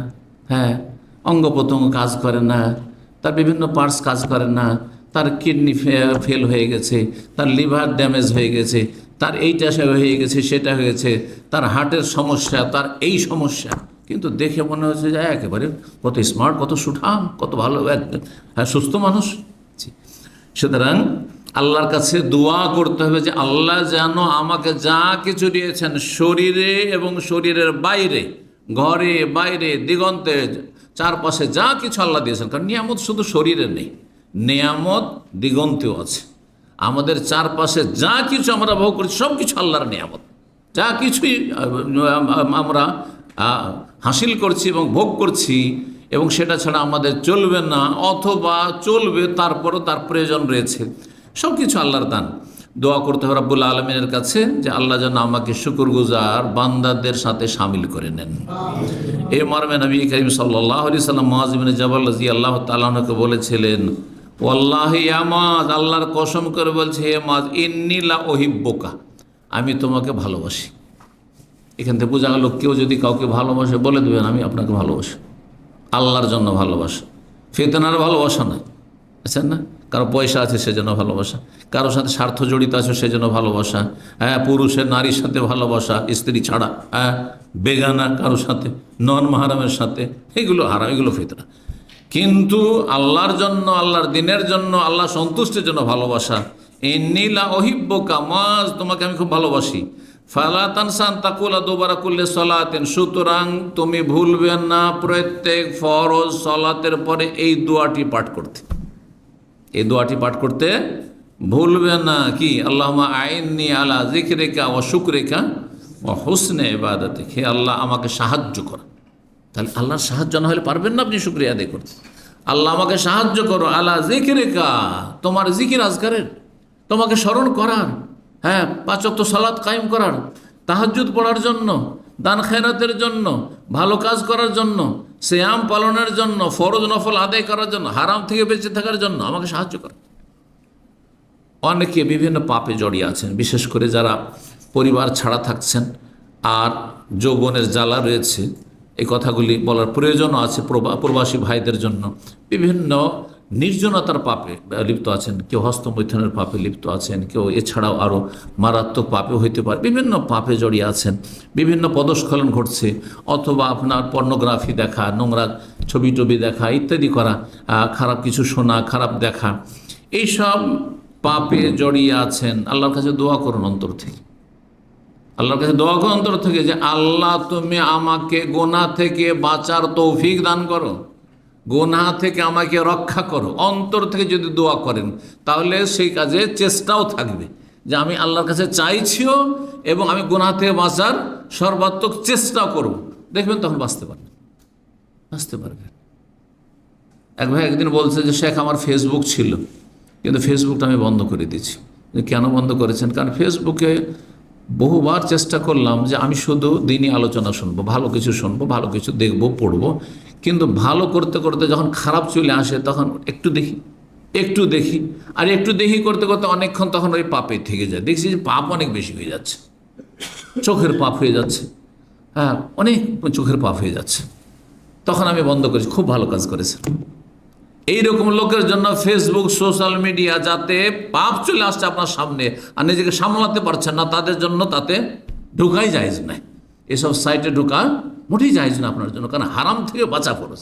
অঙ্গ প্রত্যঙ্গ কাজ করে না, তার বিভিন্ন পার্টস কাজ করে না, তার কিডনি ফেল হয়ে গেছে, তার লিভার ড্যামেজ হয়ে গেছে, তার এইটা হয়ে গেছে, সেটা হয়েছে, তার হার্টের সমস্যা, তার এই সমস্যা, কিন্তু দেখে মনে হচ্ছে যে একেবারে কত স্মার্ট, কত সুঠাম, কত ভালো, সুস্থ মানুষ। সুতরাং আল্লাহর কাছে দোয়া করতে হবে যে আল্লাহ যেন আমাকে যা কিছু দিয়েছেন শরীরে এবং শরীরের বাইরে, ঘরে বাইরে দিগন্তে চারপাশে যা কিছু আল্লাহ দিয়েছেন, কারণ নিয়ামত শুধু শরীরে নেই, নিয়ামত দিগন্তেও আছে। আমাদের চারপাশে যা কিছু আমরা ভোগ করছি সব কিছু আল্লাহর নিয়ামত, যা কিছুই আমরা হাসিল করছি এবং ভোগ করছি, এবং সেটা ছাড়া আমাদের চলবে না, অথবা চলবে তারপরও তার প্রয়োজন রয়েছে, সব কিছু আল্লাহর দান। দোয়া করতে হবে রাব্বুল আলামিনের কাছে যে আল্লাহ যেন আমাকে শুকরগুজার বান্দাদের সাথে শামিল করে নেন। এই মর্মে নবী করিম সাল্লাল্লাহু আলাইহি সাল্লাম মুআয ইবনে জাবাল রাদিয়াল্লাহু তাআলা আনহুকে বলেছিলেন, ওয়াল্লাহি ইয়া মুআয, আল্লাহর কসম করে বলছে হে মুআয, ইন্নী লা উহিব্বুকা, আমি তোমাকে ভালোবাসি। এখান থেকে বোঝা গেল কেউ যদি কাউকে ভালোবাসে বলে দেবেন আমি আপনাকে ভালোবাসি, আল্লাহর জন্য ভালোবাসা, ফিতনার ভালোবাসা নয়। আচ্ছা না, কারো পয়সা আছে সেজন্য ভালোবাসা, কারোর সাথে স্বার্থ জড়িত আছে সেজন্য ভালোবাসা, পুরুষের নারীর সাথে ভালোবাসা, স্ত্রী ছাড়া, বেগানা কারোর সাথে, নন মাহারামের সাথে, এগুলো হারাম, এগুলো ফিতনা। কিন্তু আল্লাহর জন্য, আল্লাহর দিনের জন্য, আল্লাহ সন্তুষ্টির জন্য ভালোবাসা, ইন্নী লা উহিব্বুকা, মাজ তোমাকে আমি খুব ভালোবাসি। ফালা তানসা আন তাকুলা দুবারা কুল্লি সালাতিন, সুতরাং তুমি ভুলবে না প্রত্যেক ফরজ সালাতের পরে এই দোয়াটি পাঠ করতে। এই দোয়াটি পাঠ করতে ভুলবে না। কি? আল্লাহুম্মা আইন্নী আলা যিকরিকা ওয়া শুকরিকা ওয়া হুসনে ইবাদাতিক, হে আল্লাহ আমাকে সাহায্য করো। তাহলে আল্লাহর সাহায্য না হলে পারবেন না আপনি শুকরিয়া আদায় করতে। আল্লাহ আমাকে সাহায্য করো আলা যিকরিকা, তোমার জিকির আজকারের, তোমাকে স্মরণ করার, হ্যাঁ 5 ওয়াক্ত সালাত কায়েম করার, তাহাজ্জুদ পড়ার জন্য, দান খেরাতের জন্য, ভালো কাজ করার জন্য, সিয়াম পালনের জন্য, ফরজ নফল আদায় করার জন্য, হারাম থেকে বেঁচে থাকার জন্য আমাকে সাহায্য করো। অনেকে বিভিন্ন পাপে জড়িয়ে আছেন, বিশেষ করে যারা পরিবার ছাড়া থাকছেন আর যৌবনের জ্বালা রয়েছে। এই কথাগুলি বলার প্রয়োজনও আছে প্রবাসী ভাইদের জন্য। বিভিন্ন নির্জনতার পাপে লিপ্ত আছেন, কেউ হস্তমৈথুনের পাপে লিপ্ত আছেন, কেউ এছাড়াও আরও মারাত্মক পাপে হইতে পারে, বিভিন্ন পাপে জড়িয়ে আছেন, বিভিন্ন পদস্খলন ঘটছে, অথবা আপনার পর্নোগ্রাফি দেখা, নোংরা ছবি টবি দেখা ইত্যাদি করা, খারাপ কিছু শোনা, খারাপ দেখা, এইসব পাপে জড়িয়ে আছেন। আল্লাহর কাছে দোয়া করুন অন্তর থেকে, আল্লাহর কাছে দোয়া করুন অন্তর থেকে যে আল্লাহ তুমি আমাকে গুনাহ থেকে বাঁচার তৌফিক দান করো, গুনাহ থেকে আমাকে রক্ষা করো। অন্তর থেকে যদি দোয়া করেন তাহলে সেই কাজে চেষ্টাও থাকবে যে আমি আল্লাহর কাছে চাইছিও এবং আমি গুনাহ থেকে বাঁচার সর্বাত্মক চেষ্টাও করব। দেখবেন তখন বাঁচতে পারবেন। এক ভাই একদিন বলছে যে শেখ আমার ফেসবুক ছিল, কিন্তু ফেসবুকটা আমি বন্ধ করে দিয়েছি। কেন বন্ধ করেছেন? কারণ ফেসবুকে বহুবার চেষ্টা করলাম যে আমি শুধু দিনই আলোচনা শুনবো, ভালো কিছু শুনবো, ভালো কিছু দেখবো, পড়বো, কিন্তু ভালো করতে করতে যখন খারাপ চলে আসে তখন একটু দেখি আর একটু দেখি করতে করতে অনেকক্ষণ তখন ওই পাপে থেকে যায়। দেখছি যে পাপ অনেক বেশি হয়ে যাচ্ছে, চোখের পাপ হয়ে যাচ্ছে, হ্যাঁ অনেক চোখের পাপ হয়ে যাচ্ছে। তখন আমি বন্ধ করেছি। খুব ভালো কাজ করেছে। এইরকম লোকের জন্য ফেসবুক, সোশ্যাল মিডিয়া, যাতে পাপ চলে আসছে আপনার সামনে আর নিজেকে সামলাতে পারছেন না, তাদের জন্য তাতে ঢোকাই জায়েজ নাই। এসব সাইটে ঢোকা মোটেই জায়েজ না আপনার জন্য, কারণ হারাম থেকে বাঁচা ফরজ।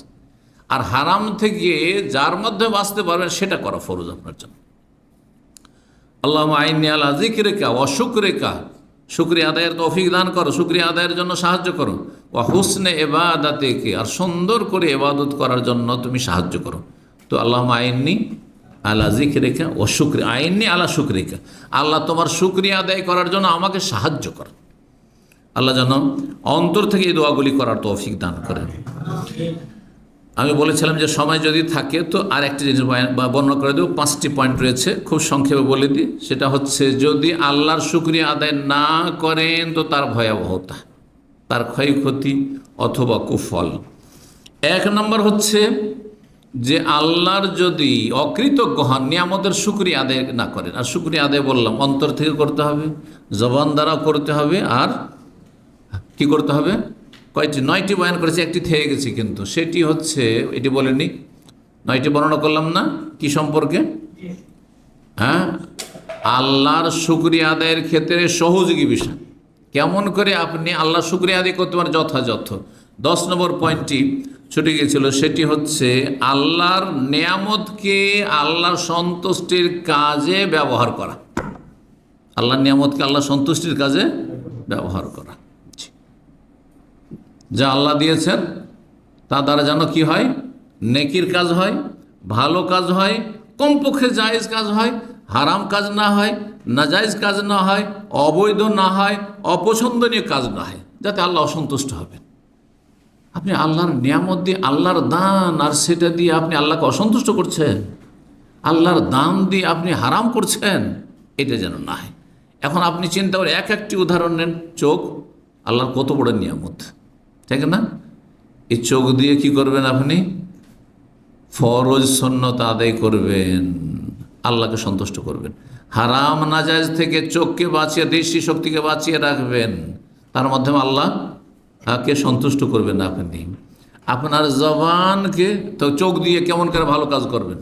আর হারাম থেকে যার মাধ্যমে বাঁচতে পারবেন সেটা করা ফরজ আপনার জন্য। আল্লাহুম্মা আইন্নী আলা যিকরিকা ওয়া শুকরিকা, শুকরিয়া আদায়ের তৌফিক দান করো, শুকরিয়া আদায়ের জন্য সাহায্য করো। ওয়া হুসনে ইবাদাতিক, আর সুন্দর করে ইবাদত করার জন্য তুমি সাহায্য করো। তো আল্লাহুম্মা আইন্নী আলা যিকরিকা ওয়া শুকরিকা, আইন্নী আলা শুকরিকা, আল্লাহ তোমার শুকরিয়া আদায় করার জন্য আমাকে সাহায্য করো। আল্লাহ যেন অন্তর থেকে এই দোয়াগুলি করার তৌফিক দান করেন। আমি বলেছিলাম যে সময় যদি থাকে তো আর একটা জিনিস বর্ণনা করে দেবো। 5টি পয়েন্ট রয়েছে, খুব সংক্ষেপে বলে দিই। সেটা হচ্ছে যদি আল্লাহর শুকরিয়া আদায় না করেন তো তার ভয়াবহতা, তার ক্ষয়ক্ষতি অথবা কুফল। 1 নম্বর হচ্ছে যে আল্লাহর যদি অকৃতজ্ঞ হন, নিয়ামতের শুকরিয়া আদায় না করেন। আর শুকরিয়া আদায় বললাম অন্তর থেকে করতে হবে, জবান দ্বারা করতে হবে, আর কি করতে হবে? 9টি বয়ান করেছে, একটি থেকে গেছি, কিন্তু সেটি হচ্ছে, এটি বলেনি, 9টি বর্ণনা করলাম না কি সম্পর্কে? হ্যাঁ, আল্লাহর শুকরিয়া আদায়ের ক্ষেত্রে সহযোগী বিষয়, কেমন করে আপনি আল্লাহর শুকরিয়া আদায় করতে পারেন যথাযথ। 10 নম্বর পয়েন্টটি ছুটে গিয়েছিল, সেটি হচ্ছে আল্লাহর নিয়ামতকে আল্লাহর সন্তুষ্টির কাজে ব্যবহার করা। আল্লাহর নিয়ামতকে আল্লাহর সন্তুষ্টির কাজে ব্যবহার করা, যা আল্লাহ দিয়েছেন তা দ্বারা যেন কি হয়? নেকির কাজ হয়, ভালো কাজ হয়, কমপক্ষে জায়েজ কাজ হয়, হারাম কাজ না হয়, নাজায়েজ কাজ না হয়, অবৈধ না হয়, অপছন্দনীয় কাজ না হয়, যাতে আল্লাহ অসন্তুষ্ট হবেন। আপনি আল্লাহর নিয়ামত দিয়ে, আল্লাহর দান, আর সেটা দিয়ে আপনি আল্লাহকে অসন্তুষ্ট করছেন, আল্লাহর দান দিয়ে আপনি হারাম করছেন, এটা যেন না হয়। এখন আপনি চিন্তা করে একটি উদাহরণ নেন। চোখ আল্লাহর কত বড় নিয়ামত, ঠিক না? এই চোখ দিয়ে কি করবেন? আপনি ফরজ সুন্নত আদায় করবেন, আল্লাহকে সন্তুষ্ট করবেন। হারাম নাজায়েজ থেকে চোখকে বাঁচিয়ে, দৃষ্টি শক্তিকে বাঁচিয়ে রাখবেন, তার মাধ্যমে আল্লাহকে সন্তুষ্ট করবেন। আপনি আপনার জবানকে, তো চোখ দিয়ে কেমন করে ভালো কাজ করবেন?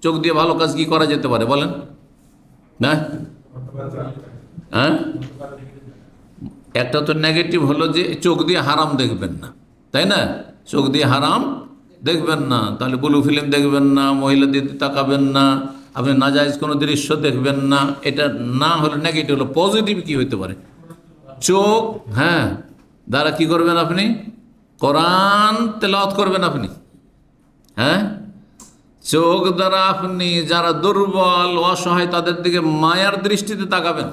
চোখ দিয়ে ভালো কাজ কি করা যেতে পারে বলেন? না, হ্যাঁ, একটা তো নেগেটিভ হলো যে চোখ দিয়ে হারাম দেখবেন না, তাই না? চোখ দিয়ে হারাম দেখবেন না, তাহলে ব্লু ফিল্ম দেখবেন না, মহিলাদের তাকাবেন না, আপনি নাজায়েজ কোনো দৃশ্য দেখবেন না। এটা না হলে নেগেটিভ হলো, পজিটিভ কি হইতে পারে? চোখ দ্বারা কি করবেন আপনি? কোরআন তেলাওয়াত করবেন আপনি। চোখ দ্বারা আপনি যারা দুর্বল অসহায় তাদের দিকে মায়ার দৃষ্টিতে তাকাবেন,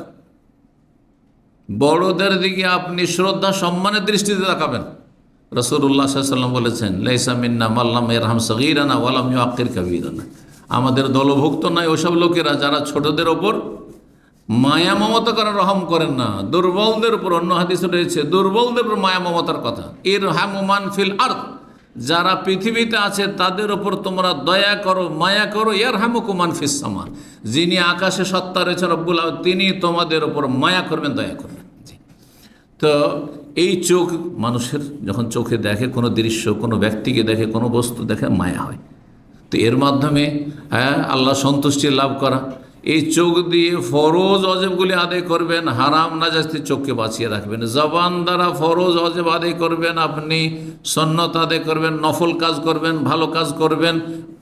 বড়দের দিকে আপনি শ্রদ্ধা সম্মানের দৃষ্টিতে তাকাবেন। রাসূলুল্লাহ সাল্লাল্লাহু আলাইহি ওয়াসাল্লাম বলেছেন, লাইসা মিন্না মান লাম ইয়ারহাম সগীরানা ওয়া লাম ইউআক্কির কাবীরানা। আমাদের দলভুক্ত নয় ওসব লোকেরা যারা ছোটদের ওপর মায়া মমতা করেন, রহম করেন না। দুর্বলদের উপর, অন্য হাদিসে রয়েছে দুর্বলদের উপর মায়া মমতার কথা। ইরহামু মান ফিল আরদ, যারা পৃথিবীতে আছে তাদের ওপর তোমরা দয়া করো, মায়া করো। ইয়ারহামুকুম মান ফিস সামা, যিনি আকাশে সত্তা রয়েছে রব্বুল আলামিন, তিনি তোমাদের ওপর মায়া করবেন, দয়া করবেন। তো এই চোখ, মানুষের যখন চোখে দেখে কোনো দৃশ্য, কোনো ব্যক্তিকে দেখে, কোনো বস্তু দেখে, মায়া হয়। তো এর মাধ্যমে আল্লাহ সন্তুষ্টি লাভ করা। এই চোখ দিয়ে ফরজ অজেবগুলি আদায় করবেন, হারাম নাজায়েজ থেকে চোখকে বাঁচিয়ে রাখবেন। জবান দ্বারা ফরজ অজেব আদায় করবেন, আপনি সুন্নত আদায় করবেন, নফল কাজ করবেন, ভালো কাজ করবেন,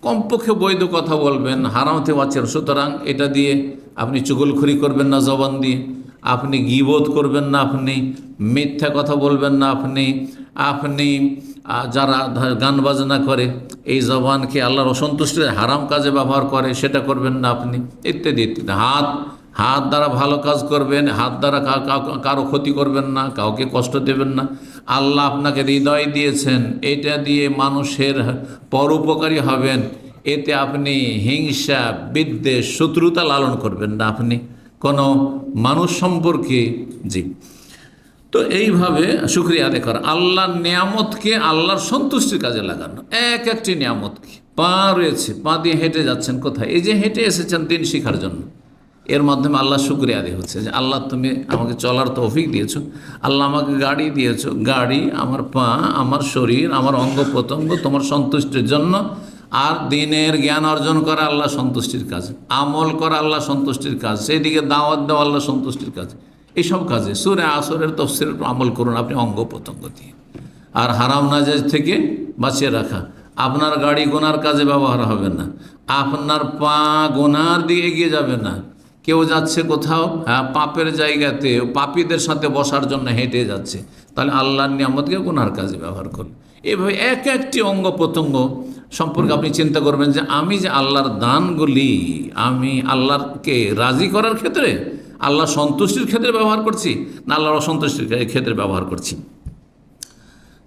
কমপক্ষে বৈধ কথা বলবেন, হারাম থেকে বাঁচিয়ে। সুতরাং এটা দিয়ে আপনি চুগলখড়ি করবেন না, জবান দিয়ে আপনি গীবত করবেন না, আপনি মিথ্যা কথা বলবেন না, আপনি যারা গান বাজনা করে এই জবানকে আল্লাহর অসন্তুষ্টির হারাম কাজে ব্যবহার করে সেটা করবেন না আপনি, ইত্যাদি ইত্যাদি। হাত দ্বারা ভালো কাজ করবেন, হাত দ্বারা কারো ক্ষতি করবেন না, কাউকে কষ্ট দেবেন না। আল্লাহ আপনাকে হৃদয় দিয়েছেন, এটা দিয়ে মানুষের পরোপকারী হবেন। এতে আপনি হিংসা, বিদ্বেষ, শত্রুতা লালন করবেন না আপনি কোনো মানুষ সম্পর্কে। জি, তো এইভাবে শুকরিয়া আদায় করা, আল্লাহর নিয়ামতকে আল্লাহর সন্তুষ্টির কাজে লাগানো। একটি নিয়ামতকে, পা রয়েছে, পা দিয়ে হেঁটে যাচ্ছেন কোথায়? এই যে হেঁটে এসেছেন দিন শিখার জন্য, এর মাধ্যমে আল্লাহ শুকরিয়া আদায় হচ্ছে যে আল্লাহ তুমি আমাকে চলার তৌফিক দিয়েছো, আল্লাহ আমাকে গাড়ি দিয়েছো, গাড়ি, আমার পা, আমার শরীর, আমার অঙ্গ প্রত্যঙ্গ তোমার সন্তুষ্টির জন্য। আর দিনের জ্ঞান অর্জন করা আল্লাহ সন্তুষ্টির কাজ, আমল করা আল্লাহ সন্তুষ্টির কাজ, সেই দিকে দাওয়াত দেওয়া আল্লাহ সন্তুষ্টির কাজ। এইসব কাজে সূরা আসরের তাফসীরের আমল করুন আপনি অঙ্গ প্রত্যঙ্গ দিয়ে। আর হারাম নাজায়েজ থেকে বাঁচিয়ে রাখা। আপনার গাড়ি গোনার কাজে ব্যবহার হবে না, আপনার পা গোনার দিকে এগিয়ে যাবে না। কেউ যাচ্ছে কোথাও পাপের জায়গাতে, পাপীদের সাথে বসার জন্য হেঁটে যাচ্ছে, তাহলে আল্লাহর নিয়ামতকে গোনার কাজে ব্যবহার করুন। এভাবে একটি অঙ্গ প্রত্যঙ্গ সম্পর্কে আপনি চিন্তা করবেন যে আমি যে আল্লাহর দানগুলি আমি আল্লাহকে রাজি করার ক্ষেত্রে, আল্লাহ সন্তুষ্টির ক্ষেত্রে ব্যবহার করছি না আল্লাহর অসন্তুষ্টির ক্ষেত্রে ব্যবহার করছি।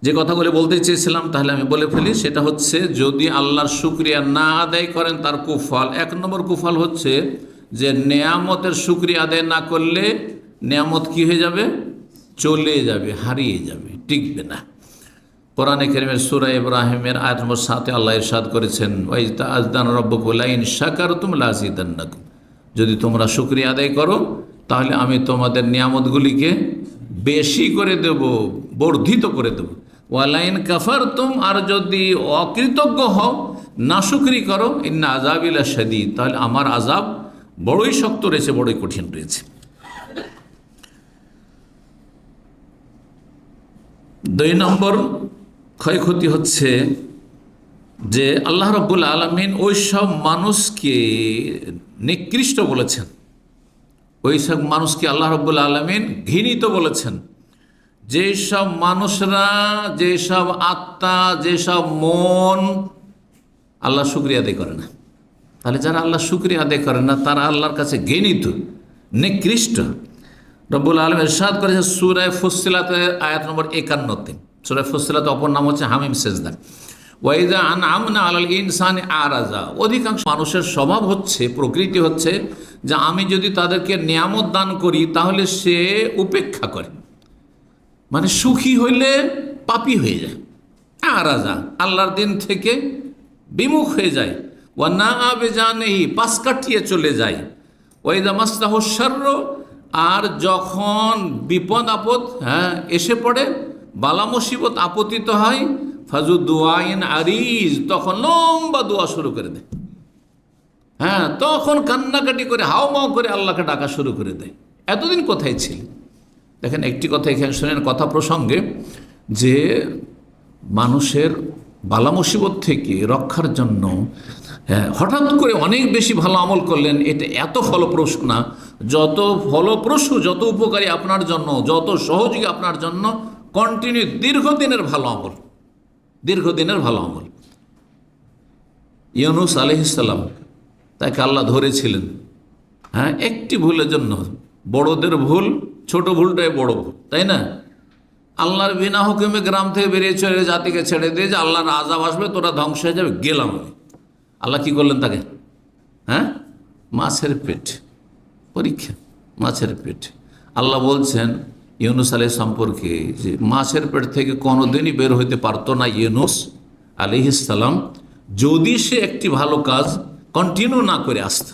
যে কথাগুলি বলতে চেয়েছিলাম তাহলে আমি বলে ফেলি, সেটা হচ্ছে যদি আল্লাহর শুকরিয়া না আদায় করেন তার কুফল, 1 নম্বর কুফল হচ্ছে যে নেয়ামতের শুকরিয়া আদায় না করলে নেয়ামত কি হয়ে যাবে? চলে যাবে, হারিয়ে যাবে, টিকবে না। কোরআনে কারীমের সূরা ইব্রাহিমের আয়াত নম্বর 7 আল্লাহ ইরশাদ করেছেন, ওয়াইজ তাআযানা রাব্বুকুম লাইন শাকারতুম লাযিদান্নাকুম, যদি তোমরা শুকরিয়া আদায় করো তাহলে আমি তোমাদের নিয়ামতগুলিকে বেশি করে দেব, বর্ধিত করে দেব। ওয়ালাইন কাফারতুম, আর যদি অকৃতজ্ঞ হও, নাশুকরি করো, ইন্না আযাবি লাশাদীদ, তাহলে আমার আযাব বড়ই শক্ত রয়েছে, বড়ই কঠিন রয়েছে। 2 নম্বর ক্ষয়ক্ষতি হচ্ছে যে আল্লাহ রাব্বুল আলামিন ওই সব মানুষকে নিকৃষ্ট বলেছেন, ওই সব মানুষকে আল্লাহ রাব্বুল আলামিন ঘৃণিত বলেছেন, যেসব মানুষরা, যেসব আত্মা, যেসব মন আল্লাহ শুকরিয়া আদায় করে না। তাহলে যারা আল্লাহ শুকরিয়া আদায় করে না তারা আল্লাহর কাছে ঘৃণিত, নিকৃষ্ট। রব্বুল আলামিন ইরশাদ করেছেন সূরা ফুসসিলাতের আয়াত নম্বর 51-তে। সূরা ফুসসিলাত অপর নাম হচ্ছে হামিম সেজদা। ওয়াইদা আনআমনা আলাল ইনসানি আরাজা, অধিকাংশ মানুষের স্বভাব হচ্ছে, প্রকৃতি হচ্ছে যে আমি যদি তাদেরকে নিয়ামত দান করি তাহলে সে উপেক্ষা করে, মানে সুখী হইলে পাপী হয়ে যায়, আরাজা, আল্লাহর দিন থেকে বিমুখ হয়ে যায়। ওয়া না আবেজানেহি, পাশ কাটিয়ে চলে যায়। ওয়াইদা মাসসাহু শারর, আর যখন বিপদ আপদ এসে পড়ে, বালা মুসিবত আপতিত হয়, ফাজু দুআইন আরিজ, তখন লম্বা দোয়া শুরু করে দেয়। তখন কান্নাকাটি করে হাওমাও করে আল্লাহকে ডাকা শুরু করে দেয়। এতদিন কোথায় ছিল? দেখেন একটি কথা এখানে শোনেন, কথা প্রসঙ্গে, যে মানুষের বালা মুসিবত থেকে রক্ষার জন্য হ্যাঁ, হঠাৎ করে অনেক বেশি ভালো আমল করলেন, এটা এত ফলপ্রসূ না। যত ফলপ্রসূ, যত উপকারী আপনার জন্য, যত সহযোগী আপনার জন্য কন্টিনিউ দীর্ঘদিনের ভালো আমল, দীর্ঘদিনের ভালো আমল। ইউনুস আলাইহিস সালাম, তাকে আল্লাহ ধরেছিলেন, হ্যাঁ, একটি ভুলের জন্য। বড়দের ভুল, ছোট ভুলটাই বড় ভুল, তাই না? আল্লাহর বিনা হুকুমে গ্রাম থেকে বেরিয়ে চলে জাতিকে ছেড়ে দিয়ে যে আল্লাহর আযাব আসবে, তোরা ধ্বংস হয়ে যাবে, গেলাম আমি। আল্লাহ কি করলেন তাকে? হ্যাঁ, মাছের পেট, পরীক্ষা, মাছের পেট। আল্লাহ বলছেন ইউনুস আলাইহিস সম্পর্কে যে মাছের পেট থেকে কোনোদিনই বের হইতে পারতো না ইউনুস আলাইহিস সালাম, যদি সে একটি ভালো কাজ কন্টিনিউ না করে আসত।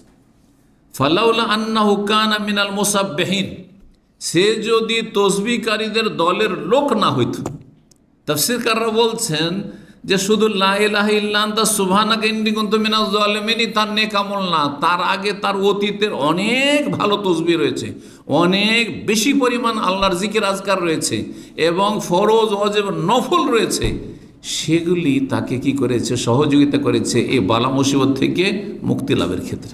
ফালাউলা আন্নাহু কানা মিনাল মুসাব্বিহিন, সে যদি তসবিহকারীদের দলের লোক না হইত। তাফসীরকাররা বলছেন যে শুধু লা ইলাহা ইল্লা আনতা সুবহানাকা ইন্নী কুনতু মিনাজ জালিমিন তার নেক আমল না, তার আগে তার অতীতের অনেক ভালো তসবিহ রয়েছে, অনেক বেশি পরিমাণ আল্লাহর জিকির আজকার রয়েছে, এবং ফরজ, ওয়াজিব, নফল রয়েছে। সেগুলি তাকে কি করেছে? সহযোগিতা করেছে এই বালা মুসিবত থেকে মুক্তি লাভের ক্ষেত্রে।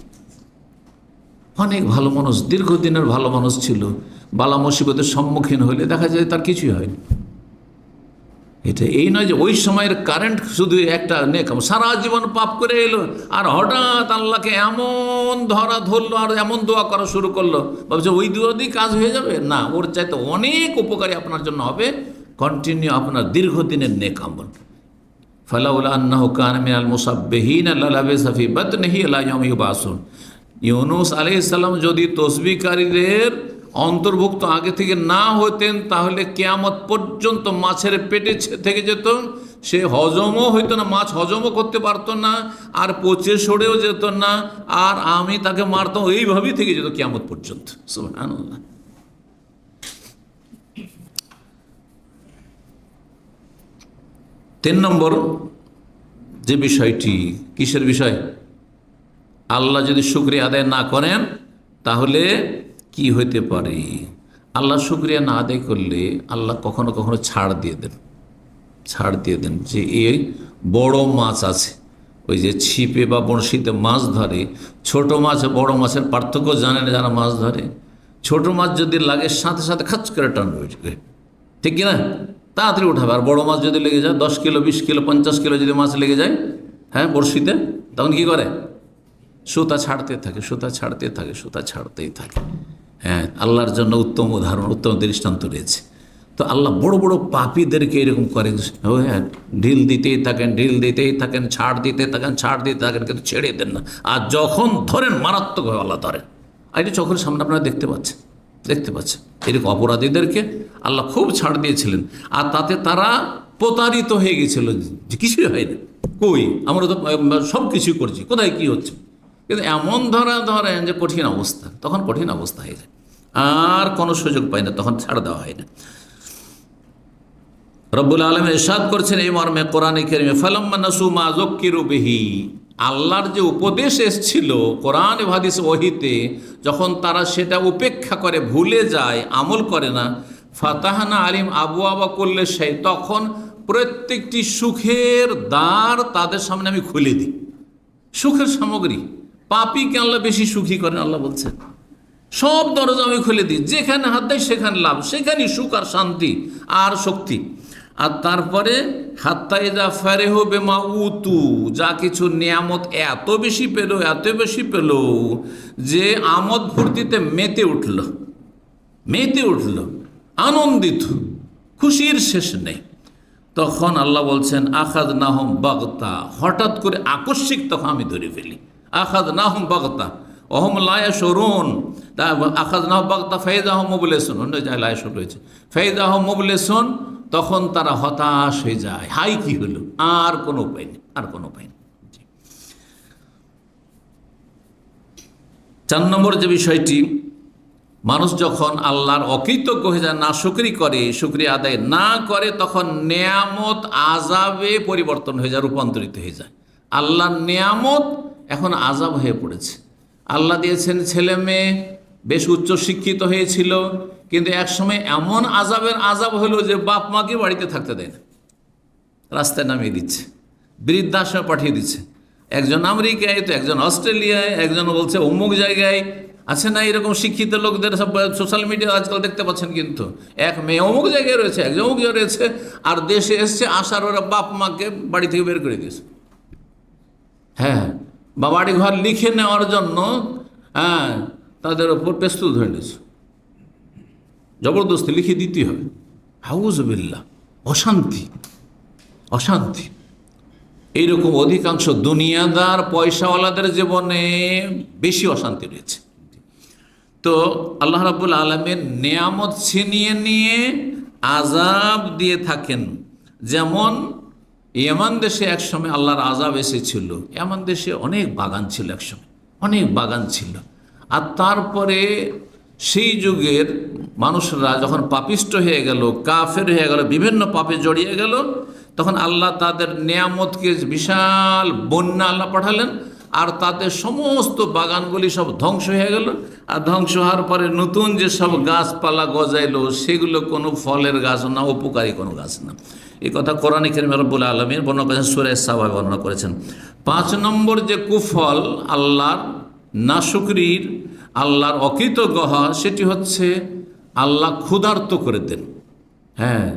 অনেক ভালো মানুষ, দীর্ঘদিনের ভালো মানুষ ছিল, বালা মুসিবতের সম্মুখীন হলে দেখা যায় তার কিছুই হয়নি। এটা এই নয় যে ওই সময়ের কারেন্ট শুধু একটা নেক, সারা জীবন পাপ করে এলো আর হঠাৎ আল্লাহকে এমন ধরলো আর এমন দোয়া করা শুরু করলো, ভাবছে ওই দোয়া দিয়ে কাজ হয়ে যাবে। না, ওর চাইতে অনেক উপকারী আপনার জন্য হবে কন্টিনিউ আপনার দীর্ঘদিনের নেক আমল। ফালাউলা আন্নাহু কানা মিনাল মুসাব্বিহিন লালাবিসা ফি বাতনিহি ইলা ইয়াউমি ইউবাসুন। ইউনুস আলাইহিস সালাম যদি তসবিহকারীদের অন্তর্ভুক্ত আগে থেকে না হতেন, তাহলে কিয়ামত পর্যন্ত মাছের পেটে থেকে যেত, সে হজমও হইতো না, মাছ হজমও করতে পারতো না, আর পচে সরেও যেত না, আর আমি তাকে মারতাম, এইভাবেই থেকে যেত কিয়ামত পর্যন্ত। সুবহানাল্লাহ। 3 নম্বর যে বিষয়টি, কিসের বিষয়? আল্লাহ যদি শুকরিয়া আদায় না করেন তাহলে কি হইতে পারে? আল্লাহ শুকরিয়া না আদায় করলে আল্লাহ কখনো কখনো ছাড় দিয়ে দেন, যে এই বড় মাছ আছে, ওই যে ছিপে বা বড়শিতে মাছ ধরে, ছোট মাছ বড় মাছের পার্থক্য জানে না যারা মাছ ধরে। ছোট মাছ যদি লাগে সাথে সাথে খাচ করে টানবে, ঠিক কিনা, তাড়াতাড়ি উঠাবে। আর বড় মাছ যদি লেগে যায় 10 কিলো 20 কিলো 50 কিলো যদি মাছ লেগে যায়, হ্যাঁ, বড়শিতে, তখন কি করে? সুতা ছাড়তেই থাকে। হ্যাঁ, আল্লাহর জন্য উত্তম উদাহরণ, উত্তম দৃষ্টান্ত রয়েছে। তো আল্লাহ বড় বড় পাপীদেরকে এরকম করে, হ্যাঁ, ঢিল দিতেই থাকেন, ছাড় দিতে থাকেন, কিন্তু ছেড়ে দেন না। আর যখন ধরেন মারাত্মকভাবে আল্লাহ ধরেন। আর এটা চোখের সামনে আপনারা দেখতে পাচ্ছেন। এরকম অপরাধীদেরকে আল্লাহ খুব ছাড় দিয়েছিলেন, আর তাতে তারা প্রতারিত হয়ে গেছিল যে কিছুই হয়নি, কই আমরা তো সব কিছুই করছি, কোথায় কি হচ্ছে। কিন্তু এমন ধরেন যে কঠিন অবস্থা, তখন কঠিন অবস্থা হয়ে যায়, আর কোনো সুযোগ পায় না, তখন ছাড় দেওয়া হয় না। রব্বুল আলামিন ইরশাদ করছেন এই মর্মে কোরআনে কারীমে, ফালাম্মা নাসু মা যুক্কিরু বিহি, আল্লাহর যে উপদেশ এসেছিল কোরআন হাদিস ওহীতে, যখন তারা সেটা উপেক্ষা করে, ভুলে যায়, আমল করে না, ফাতাহনা আলিম আবওয়াবা কুল্লি শাই, তখন প্রত্যেকটি সুখের দ্বার তাদের সামনে আমি খুলে দিই। সুখের সামগ্রী, পাপীকে আল্লাহ বেশি সুখী করেন। আল্লাহ বলছেন সব দরজা আমি খুলে দিই, যেখানে হাত দেয় সেখানে লাভ, সেখানেই সুখ আর শান্তি আর শক্তি। আর তারপরে হাত্তা ইযা ফারিহু বিমা উতু, যা কিছু নিয়ামত এত বেশি পেল যে আমোদ ফুর্তিতে মেতে উঠল, আনন্দিত, খুশির শেষ নেই। তখন আল্লাহ বলছেন আখাযনাহুম বাগতা, হঠাৎ করে আকস্মিক তখন আমি ধরে ফেলি। আখাযনাহুম বাগতা ওহুম লা ইয়াশউরুন, আখাযনাহুম বাগতা ফাইযা হুম মুবলিসুন, অন্য জায়গায় লা ইয়াশউর রয়েছে, ফাইযা হুম মুবলিসুন, তখন তারা হতাশ হয়ে যায়, হাই কি হলো, আর কোনো উপায় নেই। 4 নম্বর যে বিষয়টি, মানুষ যখন আল্লাহর অকৃতজ্ঞ হয়ে যায়, নাশুকরি করে, শুকরিয়া আদায় না করে, তখন নেয়ামত আযাবে পরিবর্তন হয়ে যায়, রূপান্তরিত হয়ে যায়। আল্লাহর নেয়ামত এখন আযাব হয়ে পড়েছে। আল্লাহ দিয়েছেন ছেলে মেয়ে, বেশ উচ্চ শিক্ষিত হয়েছিল, কিন্তু একসময় এমন আযাব হলো যে বাপ মাকে বাড়িতে থাকতে দেয় না, রাস্তায় নামিয়ে দিচ্ছে, বৃদ্ধাশ্রমে পাঠিয়ে দিচ্ছে। একজন আমেরিকায়, তো একজন অস্ট্রেলিয়ায়, একজন বলছে অমুক জায়গায়। আছে না এরকম শিক্ষিত লোকদের? সব সোশ্যাল মিডিয়া আজকাল দেখতে পাচ্ছেন। কিন্তু এক মেয়ে অমুক জায়গায় রয়েছে, একজন অমুক জায়গায় রয়েছে, আর দেশে এসছে, আসার ওরা বাপ মাকে বাড়ি থেকে বের করে দিয়েছে। হ্যাঁ, বা বাড়ি ঘর লিখে নেওয়ার জন্য তাদের ওপর পেস্তুল ধরে নিয়েছে, জবরদস্তি লিখে দিতে হবে। হাউজুবিল্লাহ, অশান্তি অশান্তি। এইরকম অধিকাংশ দুনিয়াদার পয়সাওয়ালাদের জীবনে বেশি অশান্তি রয়েছে। তো আল্লাহ রাব্বুল আলামিন নেয়ামত ছিনিয়ে নিয়ে আযাব দিয়ে থাকেন। যেমন ইয়ামান দেশে একসময় আল্লাহর আযাব এসেছিল। ইয়ামান দেশে অনেক বাগান ছিল, একসময় অনেক বাগান ছিল। আর তারপরে সেই যুগের মানুষরা যখন পাপিষ্ট হয়ে গেল, কাফের হয়ে গেল, বিভিন্ন পাপে জড়িয়ে গেল, তখন আল্লাহ তাদের নেয়ামতকে বিশাল বন্যা আল্লাহ পাঠালেন, আর তাদের সমস্ত বাগানগুলি সব ধ্বংস হয়ে গেল। আর ধ্বংস হওয়ার পরে নতুন যে সব গাছপালা গজাইলো, সেগুলো কোনো ফলের গাছ না, উপকারী কোনো গাছ না। এই কথা কোরআনে কারীমে রব্বুল আলামিন বর্ণনা করেছেন, সূরা সাবা বর্ণনা করেছেন। 5 নম্বর যে কুফল আল্লাহর নাশুকরির, আল্লাহর অকৃতজ্ঞ হওয়া, সেটি হচ্ছে আল্লাহ ক্ষুধার্ত করে দেন, হ্যাঁ,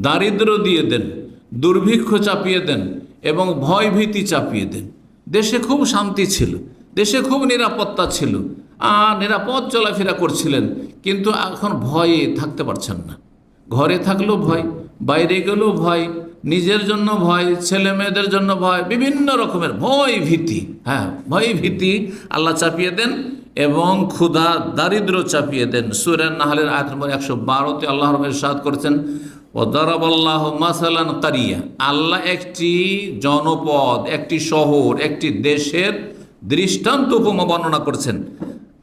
দারিদ্র দিয়ে দেন, দুর্ভিক্ষ চাপিয়ে দেন এবং ভয় ভীতি চাপিয়ে দেন। দেশে খুব শান্তি ছিল, দেশে খুব নিরাপত্তা ছিল, আর নিরাপদ চলাফেরা করছিলেন, কিন্তু এখন ভয়ে থাকতে পারছেন না। ঘরে থাকলেও ভয়, বাইরে গেলেও ভয়, নিজের জন্য ভয়, ছেলে মেয়েদের জন্য ভয়, বিভিন্ন রকমের ভয় ভীতি, হ্যাঁ, ভয় ভীতি আল্লাহ চাপিয়ে দেন এবং ক্ষুধা দারিদ্র চাপিয়ে দেন। সূরা নাহলের আয়াত নম্বর 112-তে আল্লাহ রাব্বুল ইরশাদ করেছেন, ওয়াদারাবাল্লাহু মাসালান কারিয়া, আল্লাহ একটি জনপদ, একটি শহর, একটি দেশের দৃষ্টান্ত উপমা বর্ণনা করছেন।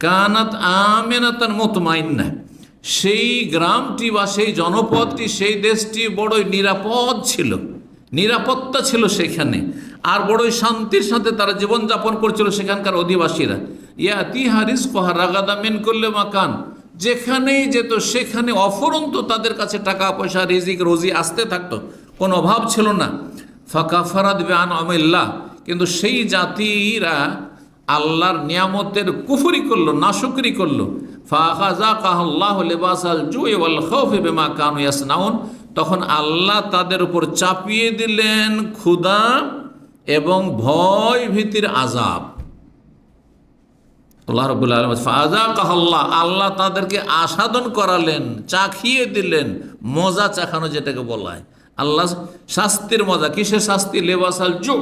কানাত আমিনাতান মুতমাইন্না, সেই গ্রামটি বা সেই জনপদটি, সেই দেশটি বড়ই নিরাপদ ছিল, নিরাপত্তা ছিল সেখানে, আর বড়ই শান্তির সাথে তারা জীবনযাপন করছিল সেখানকার অধিবাসীরা। ইয়াতিহা রিজকুহা রাগাদা মিন কুল্লি মাকান, যেখানেই যেত সেখানে অফুরন্ত তাদের কাছে টাকা পয়সা, রিজিক রোজি আসতে থাকতো, কোনো অভাব ছিল না। ফাকাফারাত বিআনআমিল্লাহ, কিন্তু সেই জাতিরা আল্লাহর নিয়ামতের কুফরি করলো, নাশুকরি করলো। ফাআযাকাহুল্লাহু লিবাসাল জুই ওয়াল খাউফি বিমা কানু ইয়াসনাউন, তখন আল্লাহ তাদের উপর চাপিয়ে দিলেন ক্ষুধা এবং ভয় ভীতির আযাব। আল্লাহ রাব্বুল আলামিন ফাআযাকাহুল্লাহ, আল্লাহ তাদেরকে আস্বাদন করালেন, চাখিয়ে দিলেন, মজা চাখানো যেটাকে বলা হয়। আল্লাহ শাস্তির মজা, কিসের শাস্তি? লেবাসাল জু,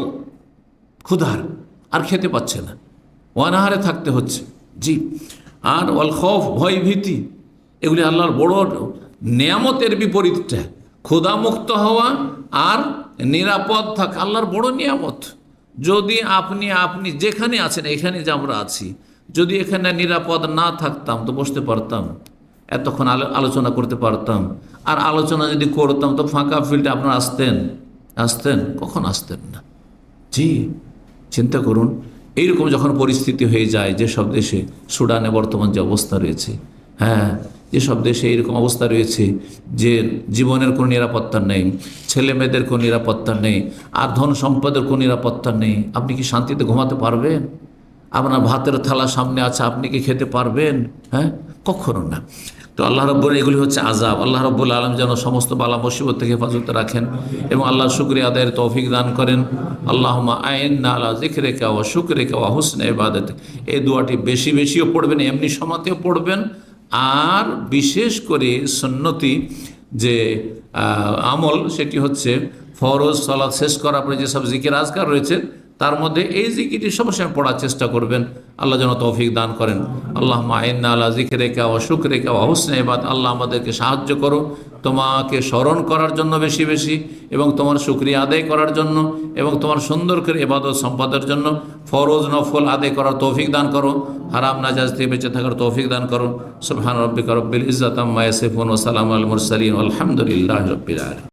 ক্ষুধার, আর খেতে পাচ্ছে না, অনাহারে থাকতে হচ্ছে, জি। আর ওয়াল খৌফ, ভয় ভীতি, এগুলি আল্লাহর বড় নিয়ামতের বিপরীতটা। ক্ষুধামুক্ত হওয়া আর নিরাপদ থাকা আল্লাহর বড় নিয়ামত। যদি আপনি যেখানে আছেন, এখানে যে আমরা আছি, যদি এখানে নিরাপদ না থাকতাম তো বসতে পারতাম, এতক্ষণ আলোচনা করতে পারতাম। আর আলোচনা যদি করতাম তো ফাঁকা ফিল্ডে আপনারা আসতেন? কখন আসতেন না, জি। চিন্তা করুন, এইরকম যখন পরিস্থিতি হয়ে যায়, যেসব দেশে, সুডানে বর্তমান যে অবস্থা রয়েছে, হ্যাঁ, যেসব দেশে এইরকম অবস্থা রয়েছে যে জীবনের কোনো নিরাপত্তা নেই, ছেলে মেয়েদের কোনো নিরাপত্তা নেই, আর ধন সম্পদের কোনো নিরাপত্তা নেই, আপনি কি শান্তিতে ঘুমাতে পারবেন? আপনার ভাতের থালা সামনে আছে, আপনি কি খেতে পারবেন? হ্যাঁ, কখনো না। তো আল্লাহ রাব্বুল, এগুলি হচ্ছে আযাব। আল্লাহ রাব্বুল আলামিন যেন সমস্ত বালা মুসিবত থেকে হেফাজত রাখেন এবং আল্লাহর শুকরিয়া আদায়ের তৌফিক দান করেন। আল্লাহুম্মা আইন্না আলা যিকরিকা ওয়া শুকরিকা ওয়া হুসনি ইবাদাতিক। এই দোয়াটি বেশি বেশিও পড়বেন, এমনি সময়তেও পড়বেন। আর বিশেষ করে সুন্নতি যে আমল, সেটি হচ্ছে ফরজ সালাত শেষ করার পরে যেসব জিকির আজকার রয়েছে, তার মধ্যে এই জিকিরটি সবসময় পড়ার চেষ্টা করবেন। আল্লাহ যেন তৌফিক দান করেন। আল্লাহুম্মা আইন্না আলা যিকরিকা ওয়া শুকরিকা ওয়া হুসনি ইবাদাতিক। আল্লাহ আমাদেরকে সাহায্য করো তোমাকে স্মরণ করার জন্য বেশি বেশি, এবং তোমার শুকরিয়া আদায় করার জন্য, এবং তোমার সুন্দর করে ইবাদত সম্পাদনের জন্য। ফরজ নফল আদায় করার তৌফিক দান করো, হারাম নাজায়েজ থেকে বেঁচে থাকার তৌফিক দান করো। সুবহান রাব্বিকা রব্বিল ইজ্জাতি আম্মা ইয়াসিফুন ওয়া সালামুন আলাল মুরসালিন ওয়া আলহামদুলিল্লাহি রাব্বিল আলামিন।